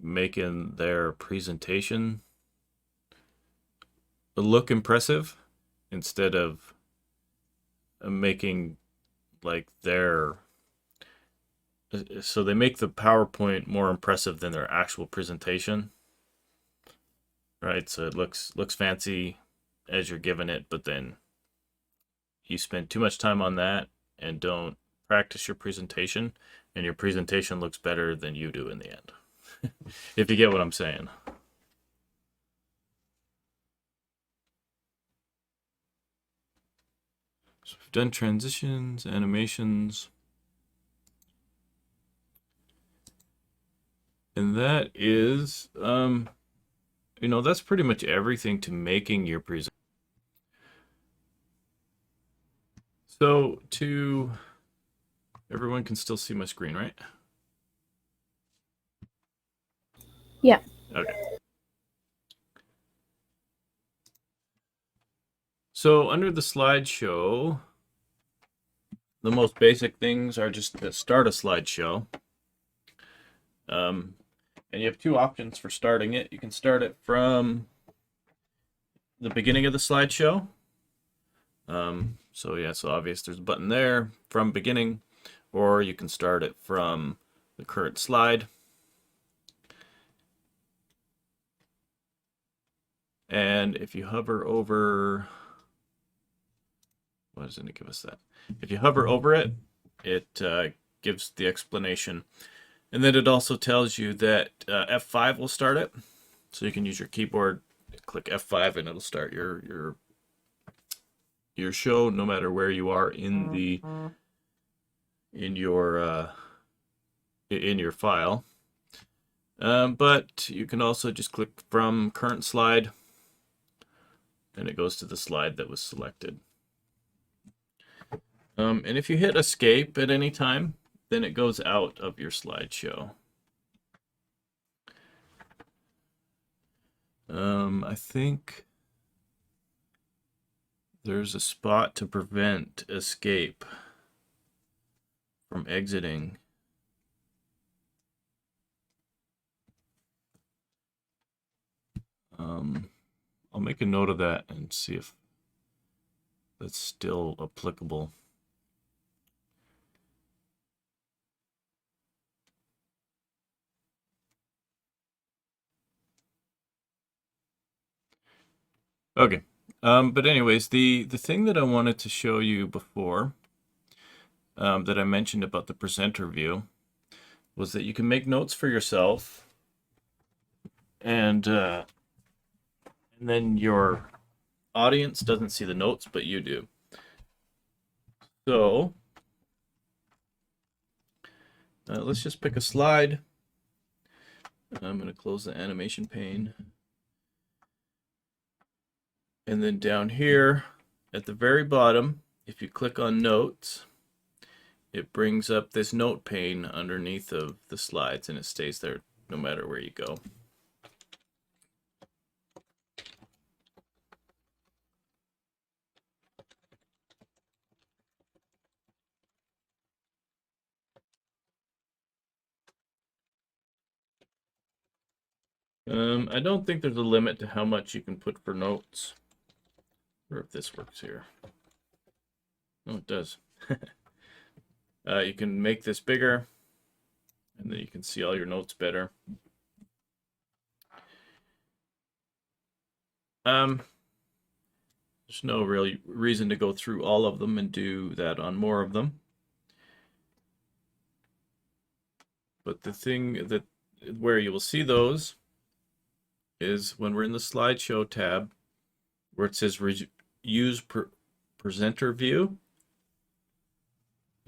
making their presentation look impressive instead of making like their, so they make the PowerPoint more impressive than their actual presentation, right? So it looks fancy as you're giving it, but then you spend too much time on that and don't practice your presentation, and your presentation looks better than you do in the end. If you get what I'm saying. So we've done transitions, animations. And that is, that's pretty much everything to making your presentation. So everyone can still see my screen, right? Yeah. Okay. So under the slideshow, the most basic things are just to start a slideshow. And you have two options for starting it. You can start it from the beginning of the slideshow. So obvious there's a button there from beginning, or you can start it from the current slide. And if you hover over, why doesn't it give us that? If you hover over it, it gives the explanation. And then it also tells you that F5 will start it. So you can use your keyboard, click F5, and it'll start your show no matter where you are in your file. But you can also just click from current slide, and it goes to the slide that was selected. And if you hit escape at any time, then it goes out of your slideshow. I think there's a spot to prevent escape from exiting. I'll make a note of that and see if that's still applicable. Okay. But anyways, the thing that I wanted to show you before, that I mentioned about the presenter view, was that you can make notes for yourself, and then your audience doesn't see the notes, but you do. So let's just pick a slide. I'm going to close the animation pane. And then down here at the very bottom, if you click on notes, it brings up this note pane underneath of the slides, and it stays there no matter where you go. I don't think there's a limit to how much you can put for notes, or if this works here. Oh, it does. You can make this bigger, and then you can see all your notes better. There's no real reason to go through all of them and do that on more of them. But the thing that where you will see those is when we're in the slideshow tab, where it says use presenter view.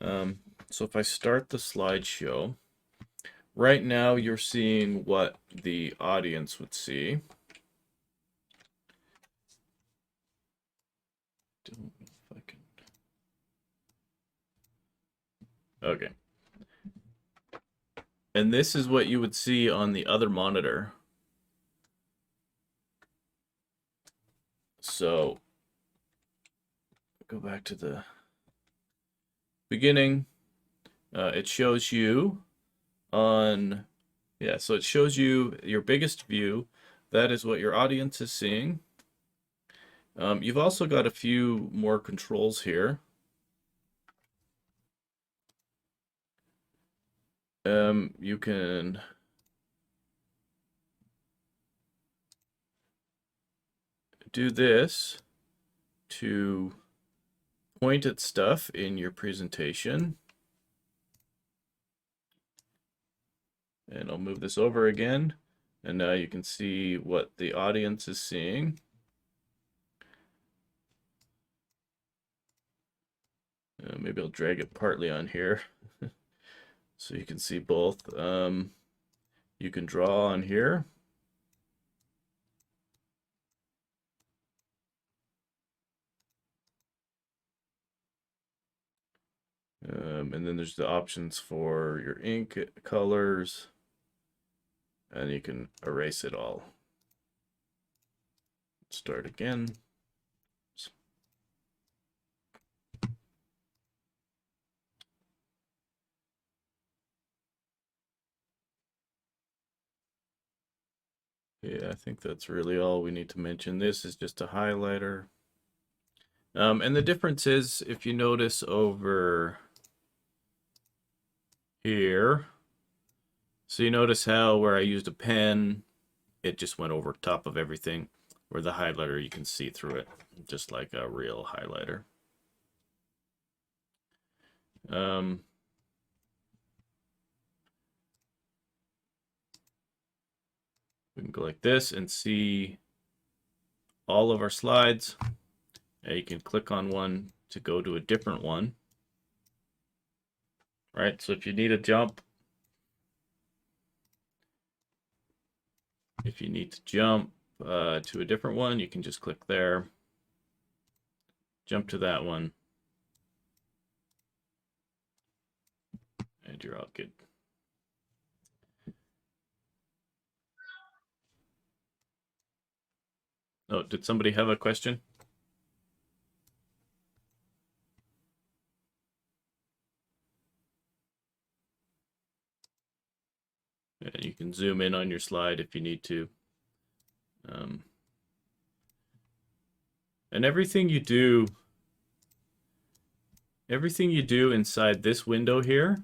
So if I start the slideshow, right now you're seeing what the audience would see. Don't know if I can. Okay. And this is what you would see on the other monitor. So go back to the beginning. It shows you on, so it shows you your biggest view. That is what your audience is seeing. You've also got a few more controls here. You can do this to point at stuff in your presentation. And I'll move this over again. And now you can see what the audience is seeing. Maybe I'll drag it partly on here so you can see both. You can draw on here. And then there's the options for your ink colors, and you can erase it all. Start again. Yeah, I think that's really all we need to mention. This is just a highlighter. And the difference is, if you notice over here, so you notice how where I used a pen, it just went over top of everything, where the highlighter, you can see through it, just like a real highlighter. We can go like this and see all of our slides. And you can click on one to go to a different one. Right, so if you need a jump, to a different one, you can just click there, jump to that one, and you're all good. Oh, did somebody have a question? And you can zoom in on your slide if you need to. And everything you do inside this window here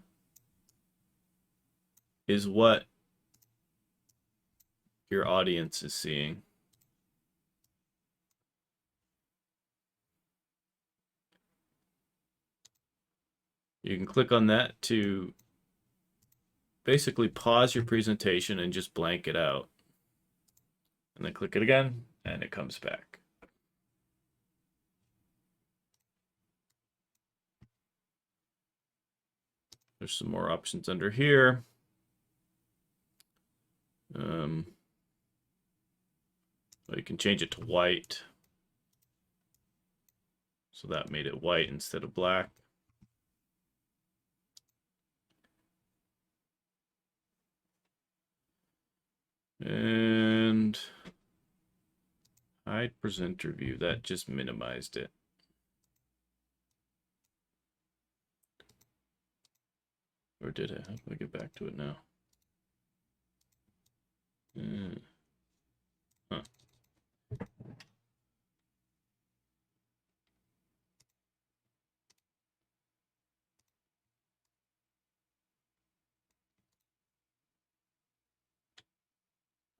is what your audience is seeing. You can click on that to basically pause your presentation and just blank it out. And then click it again, and it comes back. There's some more options under here. You can change it to white. So that made it white instead of black. And hide presenter view, that just minimized it. Or did it? How do I get back to it now? Huh.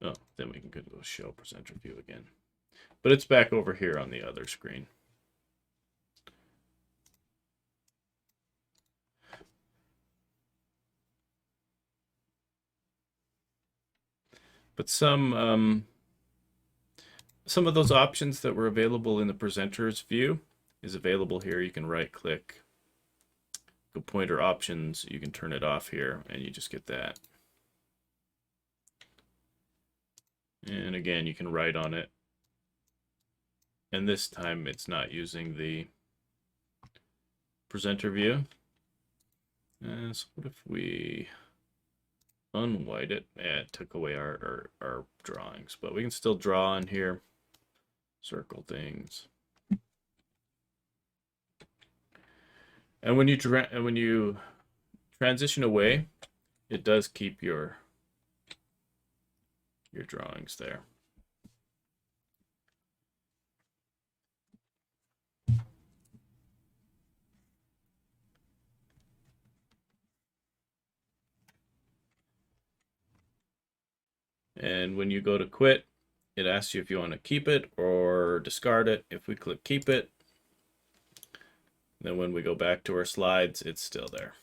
Oh, then we can go to show presenter view again. But it's back over here on the other screen. But some of those options that were available in the presenter's view is available here. You can right click, go pointer options, you can turn it off here, and you just get that. And again, you can write on it. And this time it's not using the presenter view. So what if we unwhite it? Yeah, it took away our drawings, but we can still draw in here, circle things. And when you transition away, it does keep your drawings there. And when you go to quit, it asks you if you want to keep it or discard it. If we click keep it, then when we go back to our slides, it's still there.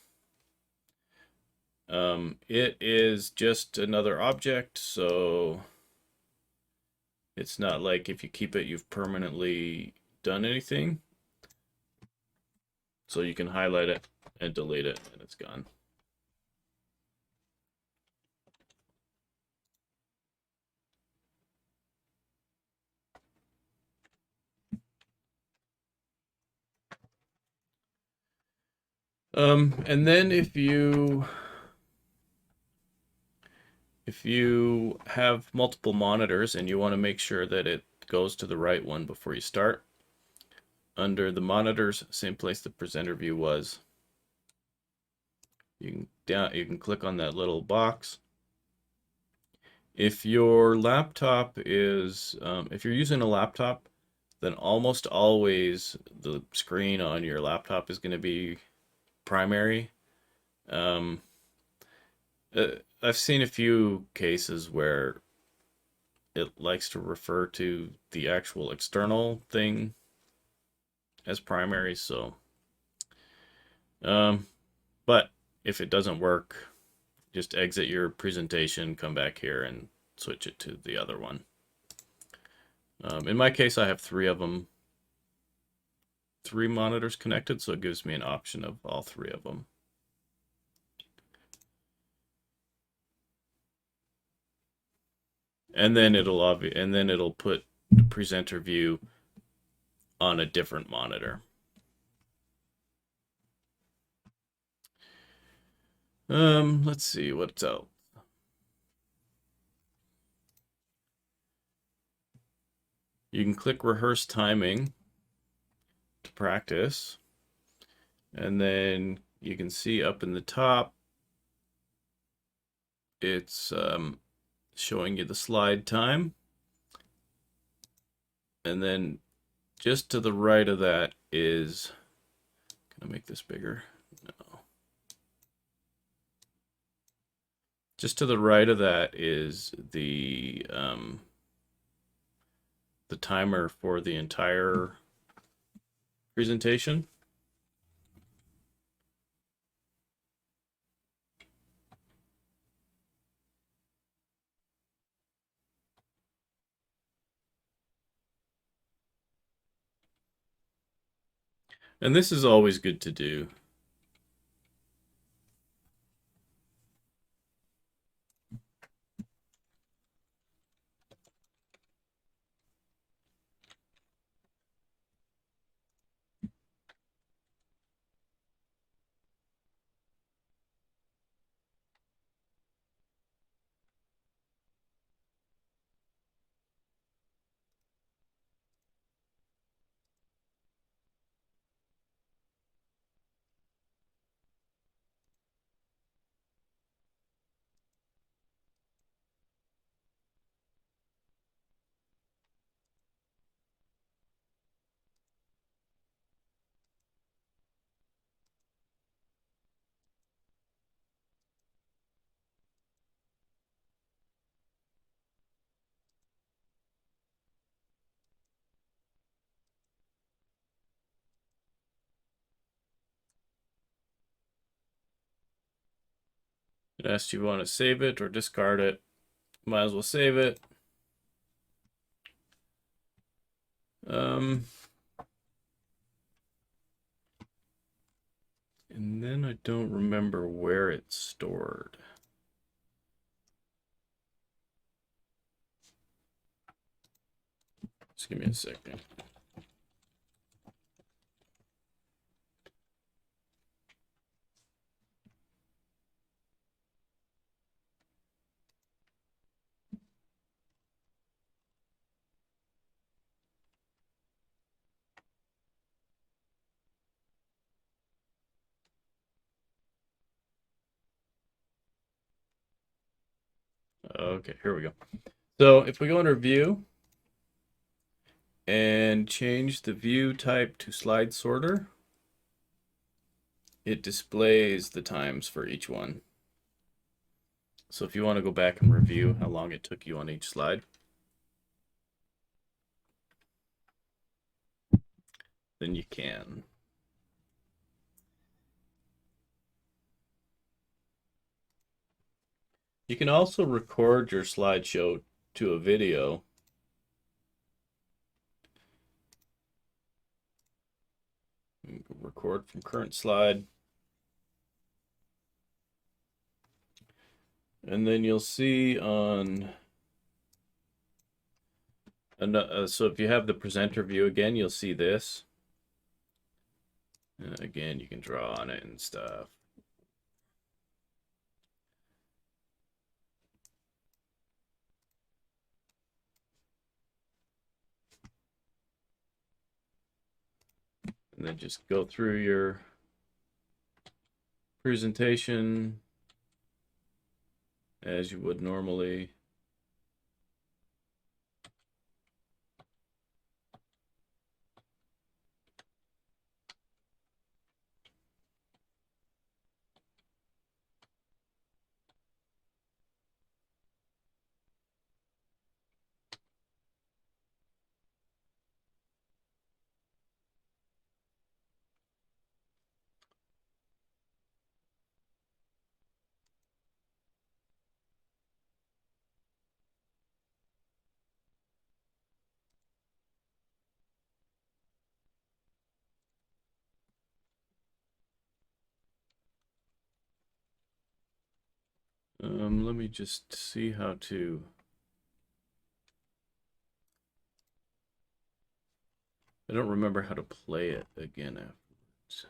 It is just another object, so it's not like if you keep it, you've permanently done anything. So you can highlight it and delete it, and it's gone. And then if you have multiple monitors and you want to make sure that it goes to the right one before you start, under the monitors, same place the presenter view was, you can click on that little box. If your laptop is, if you're using a laptop, then almost always the screen on your laptop is going to be primary. Um, I've seen a few cases where it likes to refer to the actual external thing as primary, so but if it doesn't work, just exit your presentation, come back here and switch it to the other one. In my case, I have three of them, 3 monitors connected, so it gives me an option of all 3 of them. And then it'll put the presenter view on a different monitor. Let's see what's out. You can click rehearse timing to practice, and then you can see up in the top it's showing you the slide time, and then just to the right of that is, can I make this bigger? No. Just to the right of that is the timer for the entire presentation. And this is always good to do. It asks you want to save it or discard it. Might as well save it. And then I don't remember where it's stored. Just give me a second. Okay, here we go. So if we go under view and change the view type to slide sorter, it displays the times for each one. So if you want to go back and review how long it took you on each slide, then you can. You can also record your slideshow to a video. You can record from current slide. And then you'll see on, so if you have the presenter view again, you'll see this. And again, you can draw on it and stuff. And then just go through your presentation as you would normally. Let me just see how to. I don't remember how to play it again afterwards.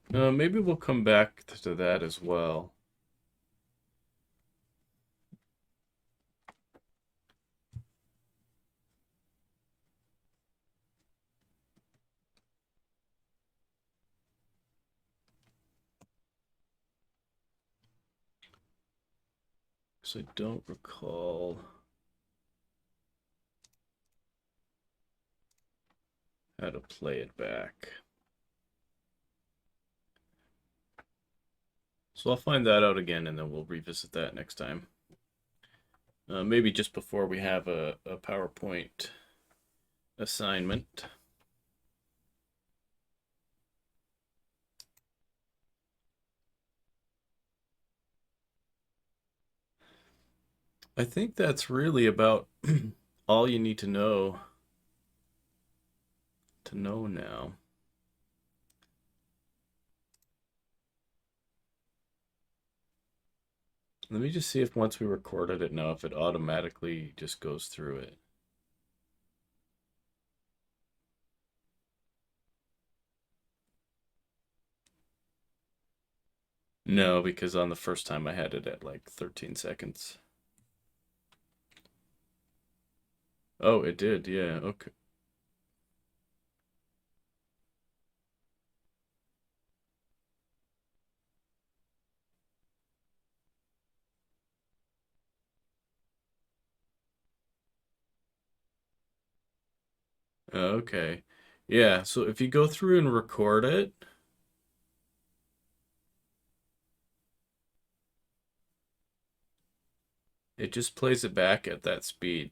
Maybe we'll come back to that as well. Because I don't recall how to play it back. So I'll find that out again, and then we'll revisit that next time. Maybe just before we have a PowerPoint assignment. I think that's really about all you need to know now. Let me just see if once we recorded it now, if it automatically just goes through it. No, because on the first time I had it at like 13 seconds. Oh, it did, yeah, okay. Okay. Yeah, so if you go through and record it, it just plays it back at that speed.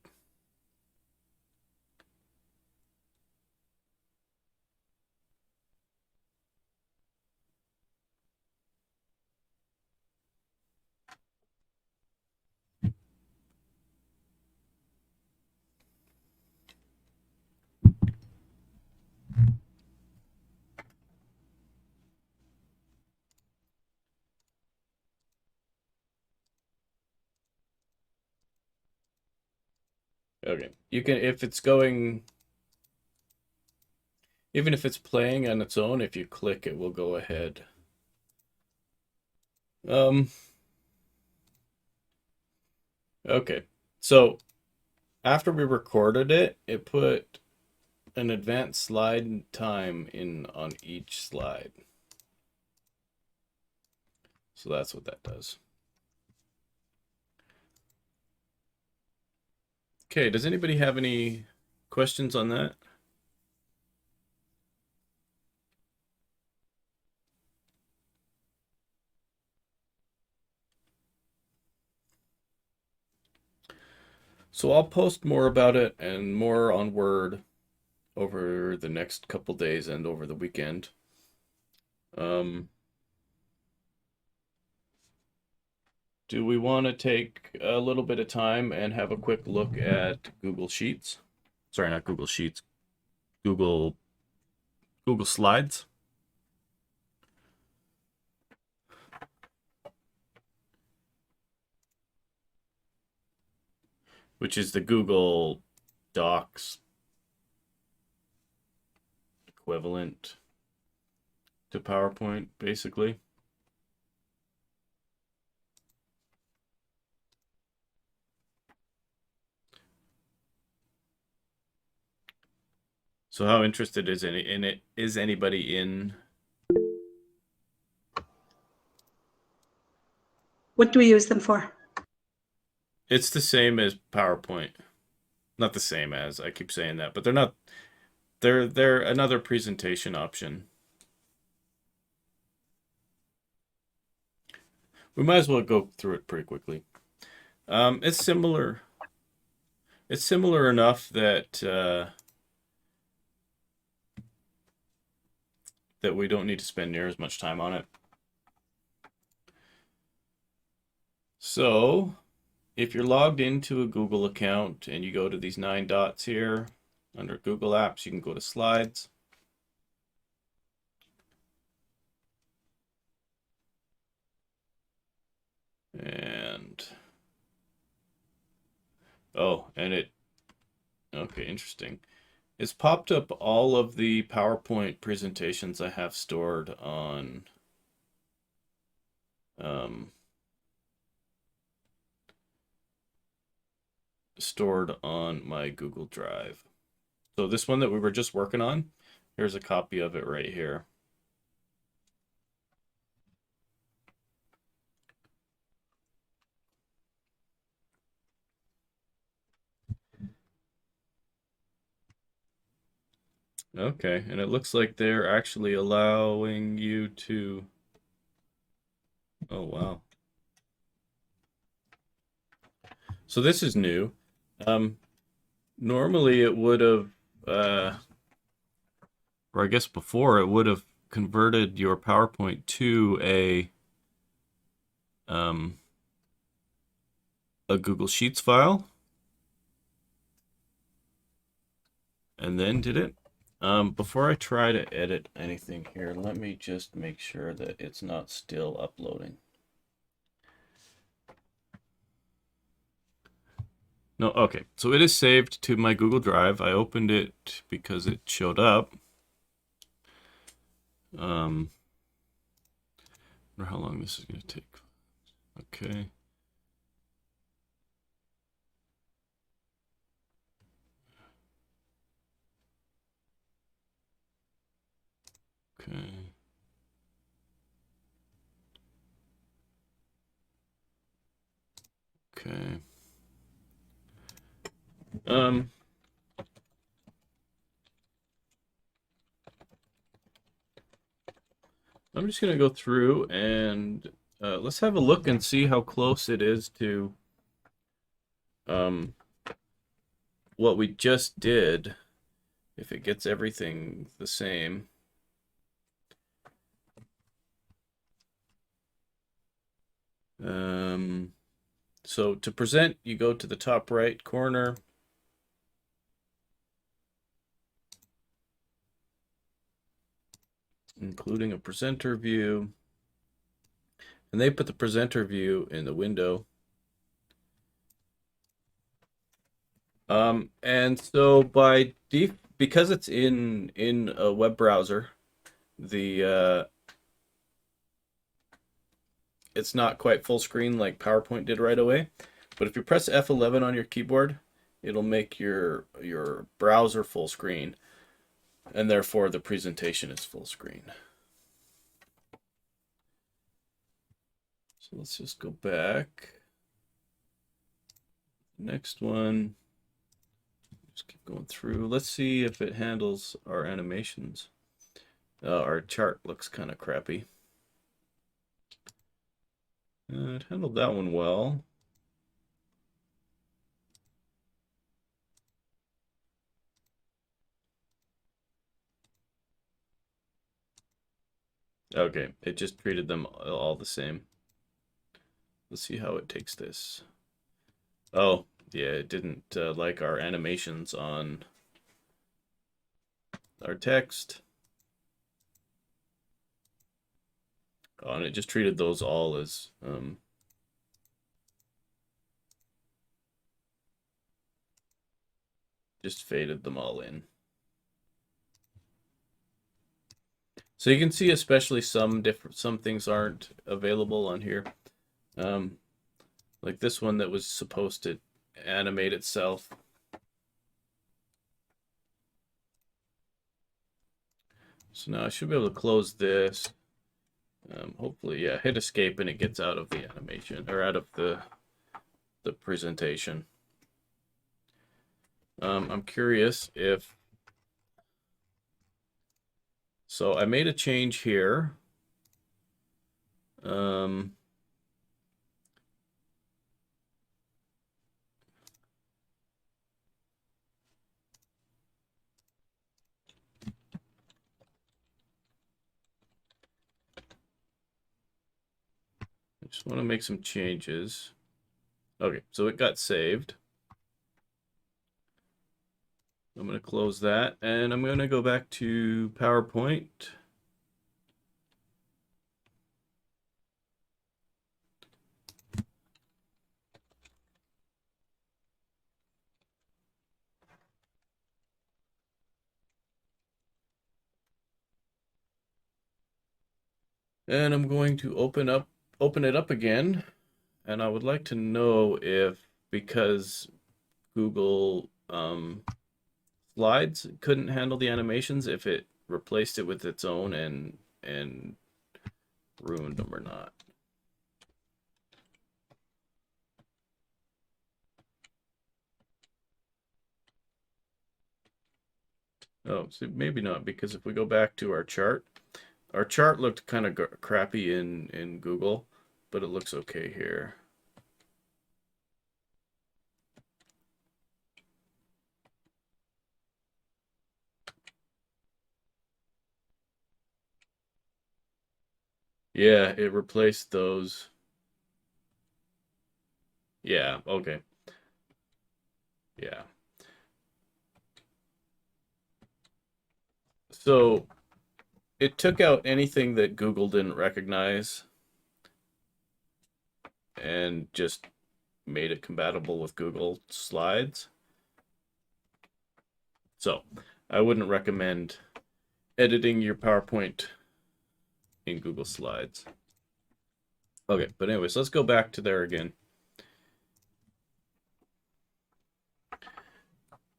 Okay. You can, if it's going, even if it's playing on its own, if you click, it will go ahead. Okay. So after we recorded it, it put an advanced slide time in on each slide. So that's what that does. Okay, does anybody have any questions on that? So I'll post more about it and more on Word over the next couple days and over the weekend. Do we want to take a little bit of time and have a quick look at Google Sheets? Sorry, not Google Sheets. Google Slides. Which is the Google Docs equivalent to PowerPoint, basically. So how interested is in it? Is anybody in? What do we use them for? It's the same as PowerPoint. Not the same as, I keep saying that, but they're not. They're another presentation option. We might as well go through it pretty quickly. It's similar. It's similar enough that that we don't need to spend near as much time on it. So, if you're logged into a Google account and you go to these 9 dots here under Google Apps, you can go to Slides. And okay, interesting. It's popped up all of the PowerPoint presentations I have stored on my Google Drive. So this one that we were just working on, here's a copy of it right here. Okay, and it looks like they're actually allowing you to... Oh, wow. So this is new. Normally it would have, or I guess before it would have converted your PowerPoint to a Google Sheets file, and then did it. Before I try to edit anything here, let me just make sure that it's not still uploading. No, okay. So it is saved to my Google Drive. I opened it because it showed up. Wonder how long this is going to take. Okay. Okay. Okay. I'm just going to go through and let's have a look and see how close it is to what we just did, if it gets everything the same. So to present, you go to the top right corner. Including a presenter view. And they put the presenter view in the window. And so because it's in a web browser, it's not quite full screen like PowerPoint did right away. But if you press F11 on your keyboard, it'll make your browser full screen, and therefore the presentation is full screen. So let's just go back. Next one. Just keep going through. Let's see if it handles our animations. Our chart looks kind of crappy. It handled that one well. Okay, it just treated them all the same. Let's see how it takes this. Oh, yeah, it didn't like our animations on our text. Oh, and it just treated those all as just faded them all in. So you can see, especially some things aren't available on here. Like this one that was supposed to animate itself. So now I should be able to close this. Hopefully, yeah, hit escape and it gets out of the animation, or out of the presentation. I'm curious if... So I made a change here. I just want to make some changes. Okay, so it got saved. I'm going to close that, and I'm going to go back to PowerPoint. And I'm going to open it up again, and I would like to know if, because Google Slides couldn't handle the animations, if it replaced it with its own and ruined them or not. Oh, so maybe not, because if we go back to our chart looked kind of crappy in Google, but it looks okay here. Yeah, it replaced those. Yeah, okay. Yeah. So it took out anything that Google didn't recognize and just made it compatible with Google Slides. So I wouldn't recommend editing your PowerPoint in Google Slides. Okay, but anyways, let's go back to there again.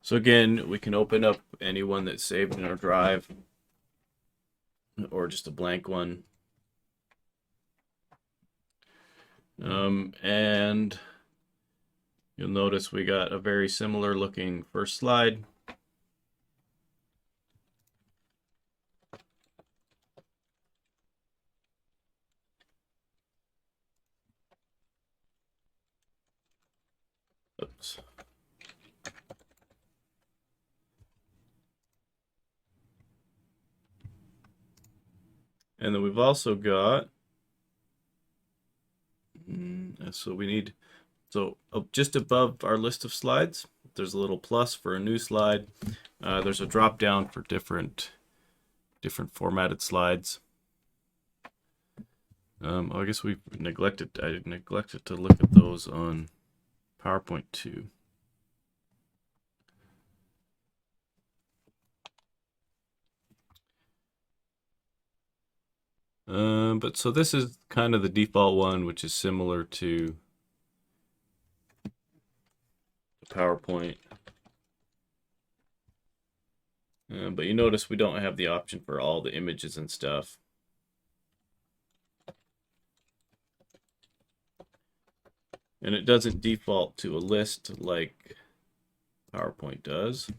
So again, we can open up any one that's saved in our drive, or just a blank one. And you'll notice we got a very similar looking first slide. Oops. And then we've also got, so we need, so just above our list of slides, there's a little plus for a new slide. There's a drop down for different formatted slides. I guess I neglected to look at those on PowerPoint too. But so this is kind of the default one, which is similar to the PowerPoint. But you notice we don't have the option for all the images and stuff. And it doesn't default to a list like PowerPoint does.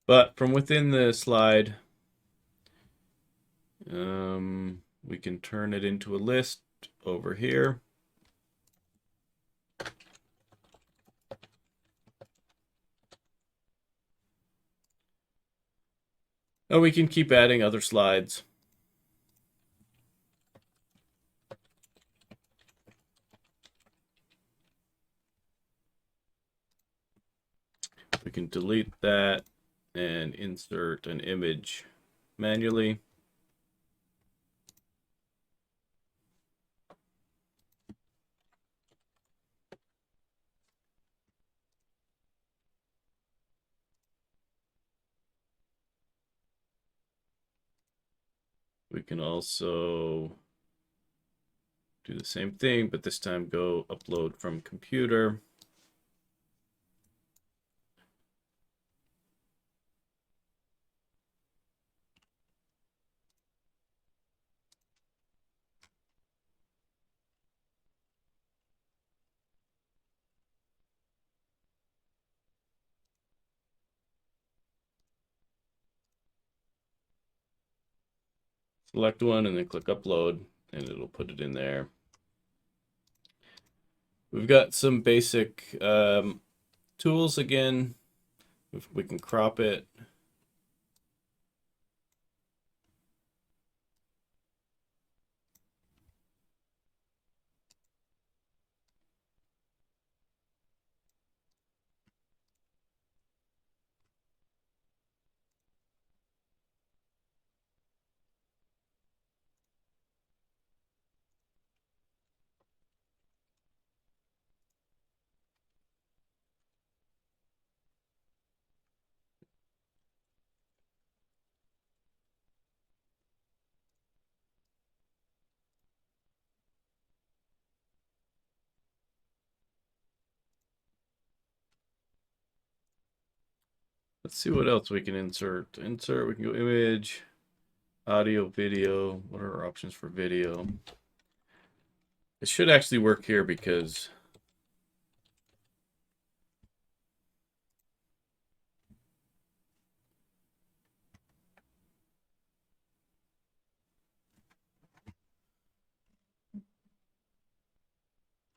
But from within the slide, we can turn it into a list over here. Oh, we can keep adding other slides. We can delete that and insert an image manually. We can also do the same thing, but this time go upload from computer. Select one and then click upload, and it'll put it in there. We've got some basic tools again. We can crop it. Let's see what else we can insert. Insert, we can go image, audio, video. What are our options for video? It should actually work here because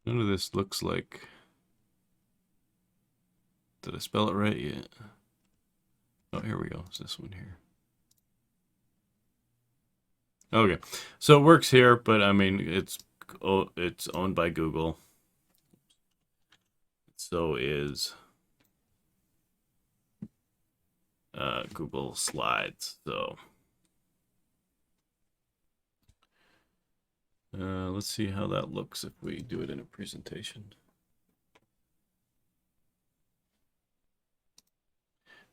none of this looks like. Did I spell it right yet? Oh, here we go. It's this one here. Okay, so it works here, but I mean it's owned by Google. So is Google Slides. So let's see how that looks if we do it in a presentation.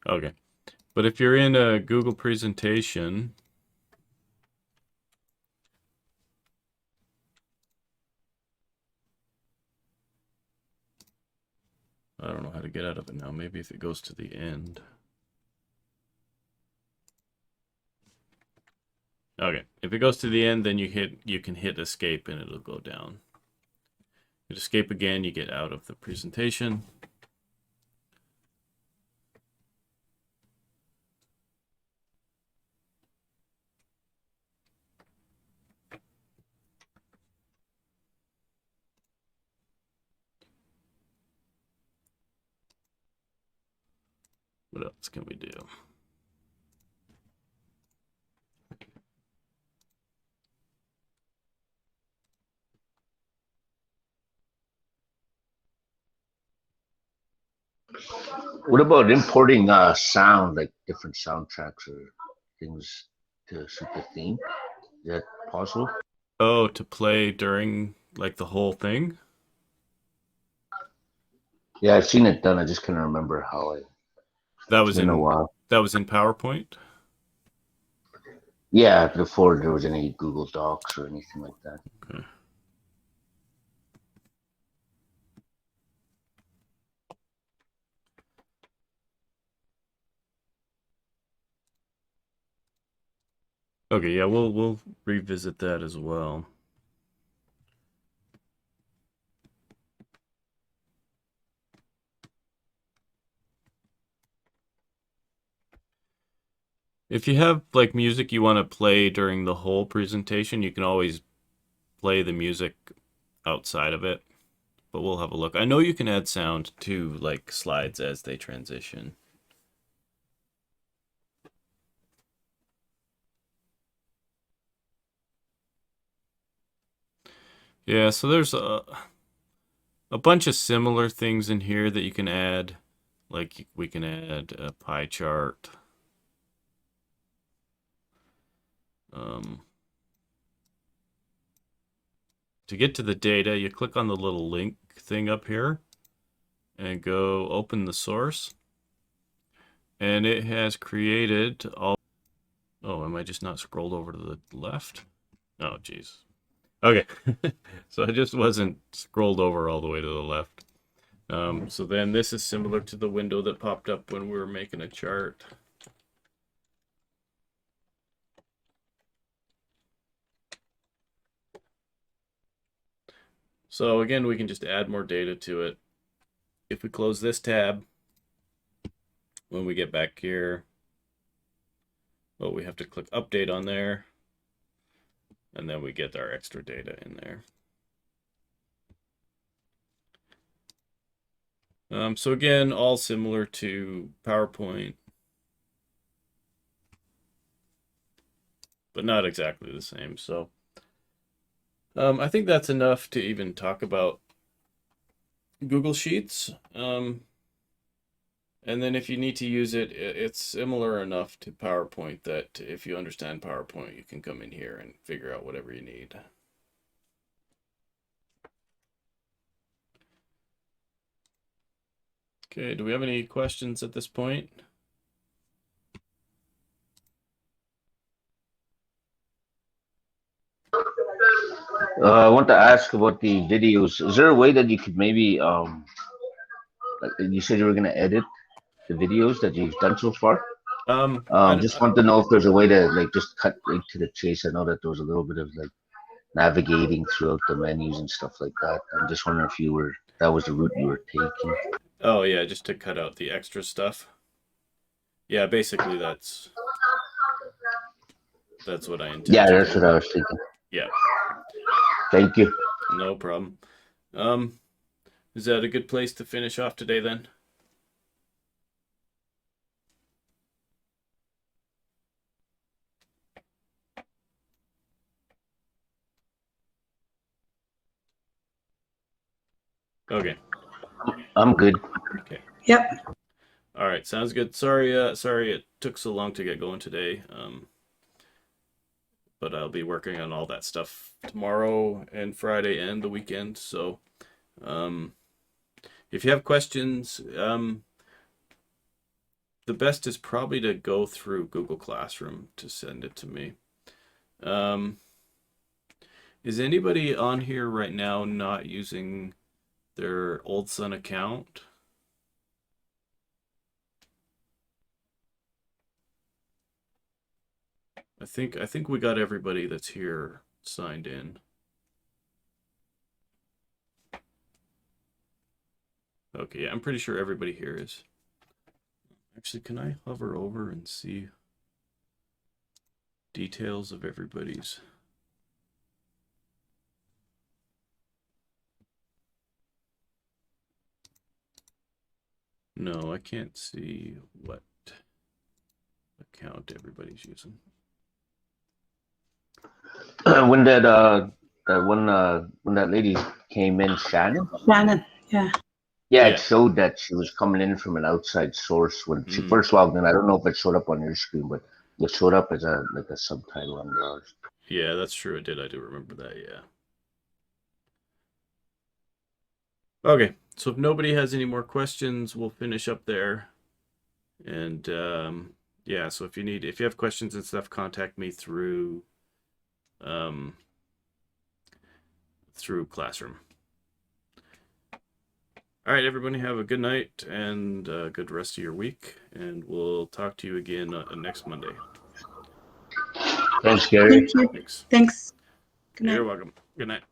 Okay, but if you're in a Google presentation, I don't know how to get out of it now. Maybe if it goes to the end. Okay, if it goes to the end, then you can hit escape and it'll go down. Hit escape again, you get out of the presentation. What else can we do? What about importing sound, like different soundtracks or things to suit the theme? Is that possible? Oh, to play during like the whole thing? Yeah, I've seen it done. I just can't remember how. That It's was been a in while. PowerPoint? Yeah, before there was any Google Docs or anything like that. Okay. Okay, yeah, we'll revisit that as well. If you have like music you want to play during the whole presentation, you can always play the music outside of it, but we'll have a look. I know you can add sound to like slides as they transition. Yeah, so there's a bunch of similar things in here that you can add. Like we can add a pie chart. To get to the data, you click on the little link thing up here and go open the source. And it has created all. Oh, am I just not scrolled over to the left? Oh, geez. Okay. So I just wasn't scrolled over all the way to the left. So then this is similar to the window that popped up when we were making a chart. So again, we can just add more data to it. If we close this tab, when we get back here, well, we have to click update on there, and then we get our extra data in there. So again, all similar to PowerPoint, but not exactly the same. So I think that's enough to even talk about Google Sheets. And then if you need to use it, it's similar enough to PowerPoint that if you understand PowerPoint, you can come in here and figure out whatever you need. Okay, do we have any questions at this point? I want to ask about the videos. Is there a way that you could maybe, like you said you were gonna edit the videos that you've done so far? Just want to know if there's a way to like just cut right to the chase. I know that there was a little bit of like navigating throughout the menus and stuff like that. I'm just wondering if that was the route you were taking. Oh yeah, just to cut out the extra stuff. Yeah, basically that's what I intend. Yeah, that's what I was thinking. Yeah. Thank you. No problem. Is that a good place to finish off today then? Okay. I'm good. Okay. Yep. All right, sounds good. Sorry it took so long to get going today. But I'll be working on all that stuff tomorrow and Friday and the weekend. So, if you have questions, the best is probably to go through Google Classroom to send it to me. Is anybody on here right now not using their Old Sun account? I think we got everybody that's here signed in. Okay, yeah, I'm pretty sure everybody here is. Actually, can I hover over and see details of everybody's? No, I can't see what account everybody's using. When that lady came in, Shannon. Yeah. Yeah, it showed that she was coming in from an outside source when she first logged in. I don't know if it showed up on your screen, but it showed up as a subtitle on yours. Yeah, that's true. It did. I do remember that. Yeah. Okay, so if nobody has any more questions, we'll finish up there. And yeah, so if you have questions and stuff, contact me through Classroom. All right, everybody, have a good night and a good rest of your week, and we'll talk to you again next Monday. Thanks, Gary. Thank you. Thanks. Thanks. Good night. You're welcome. Good night.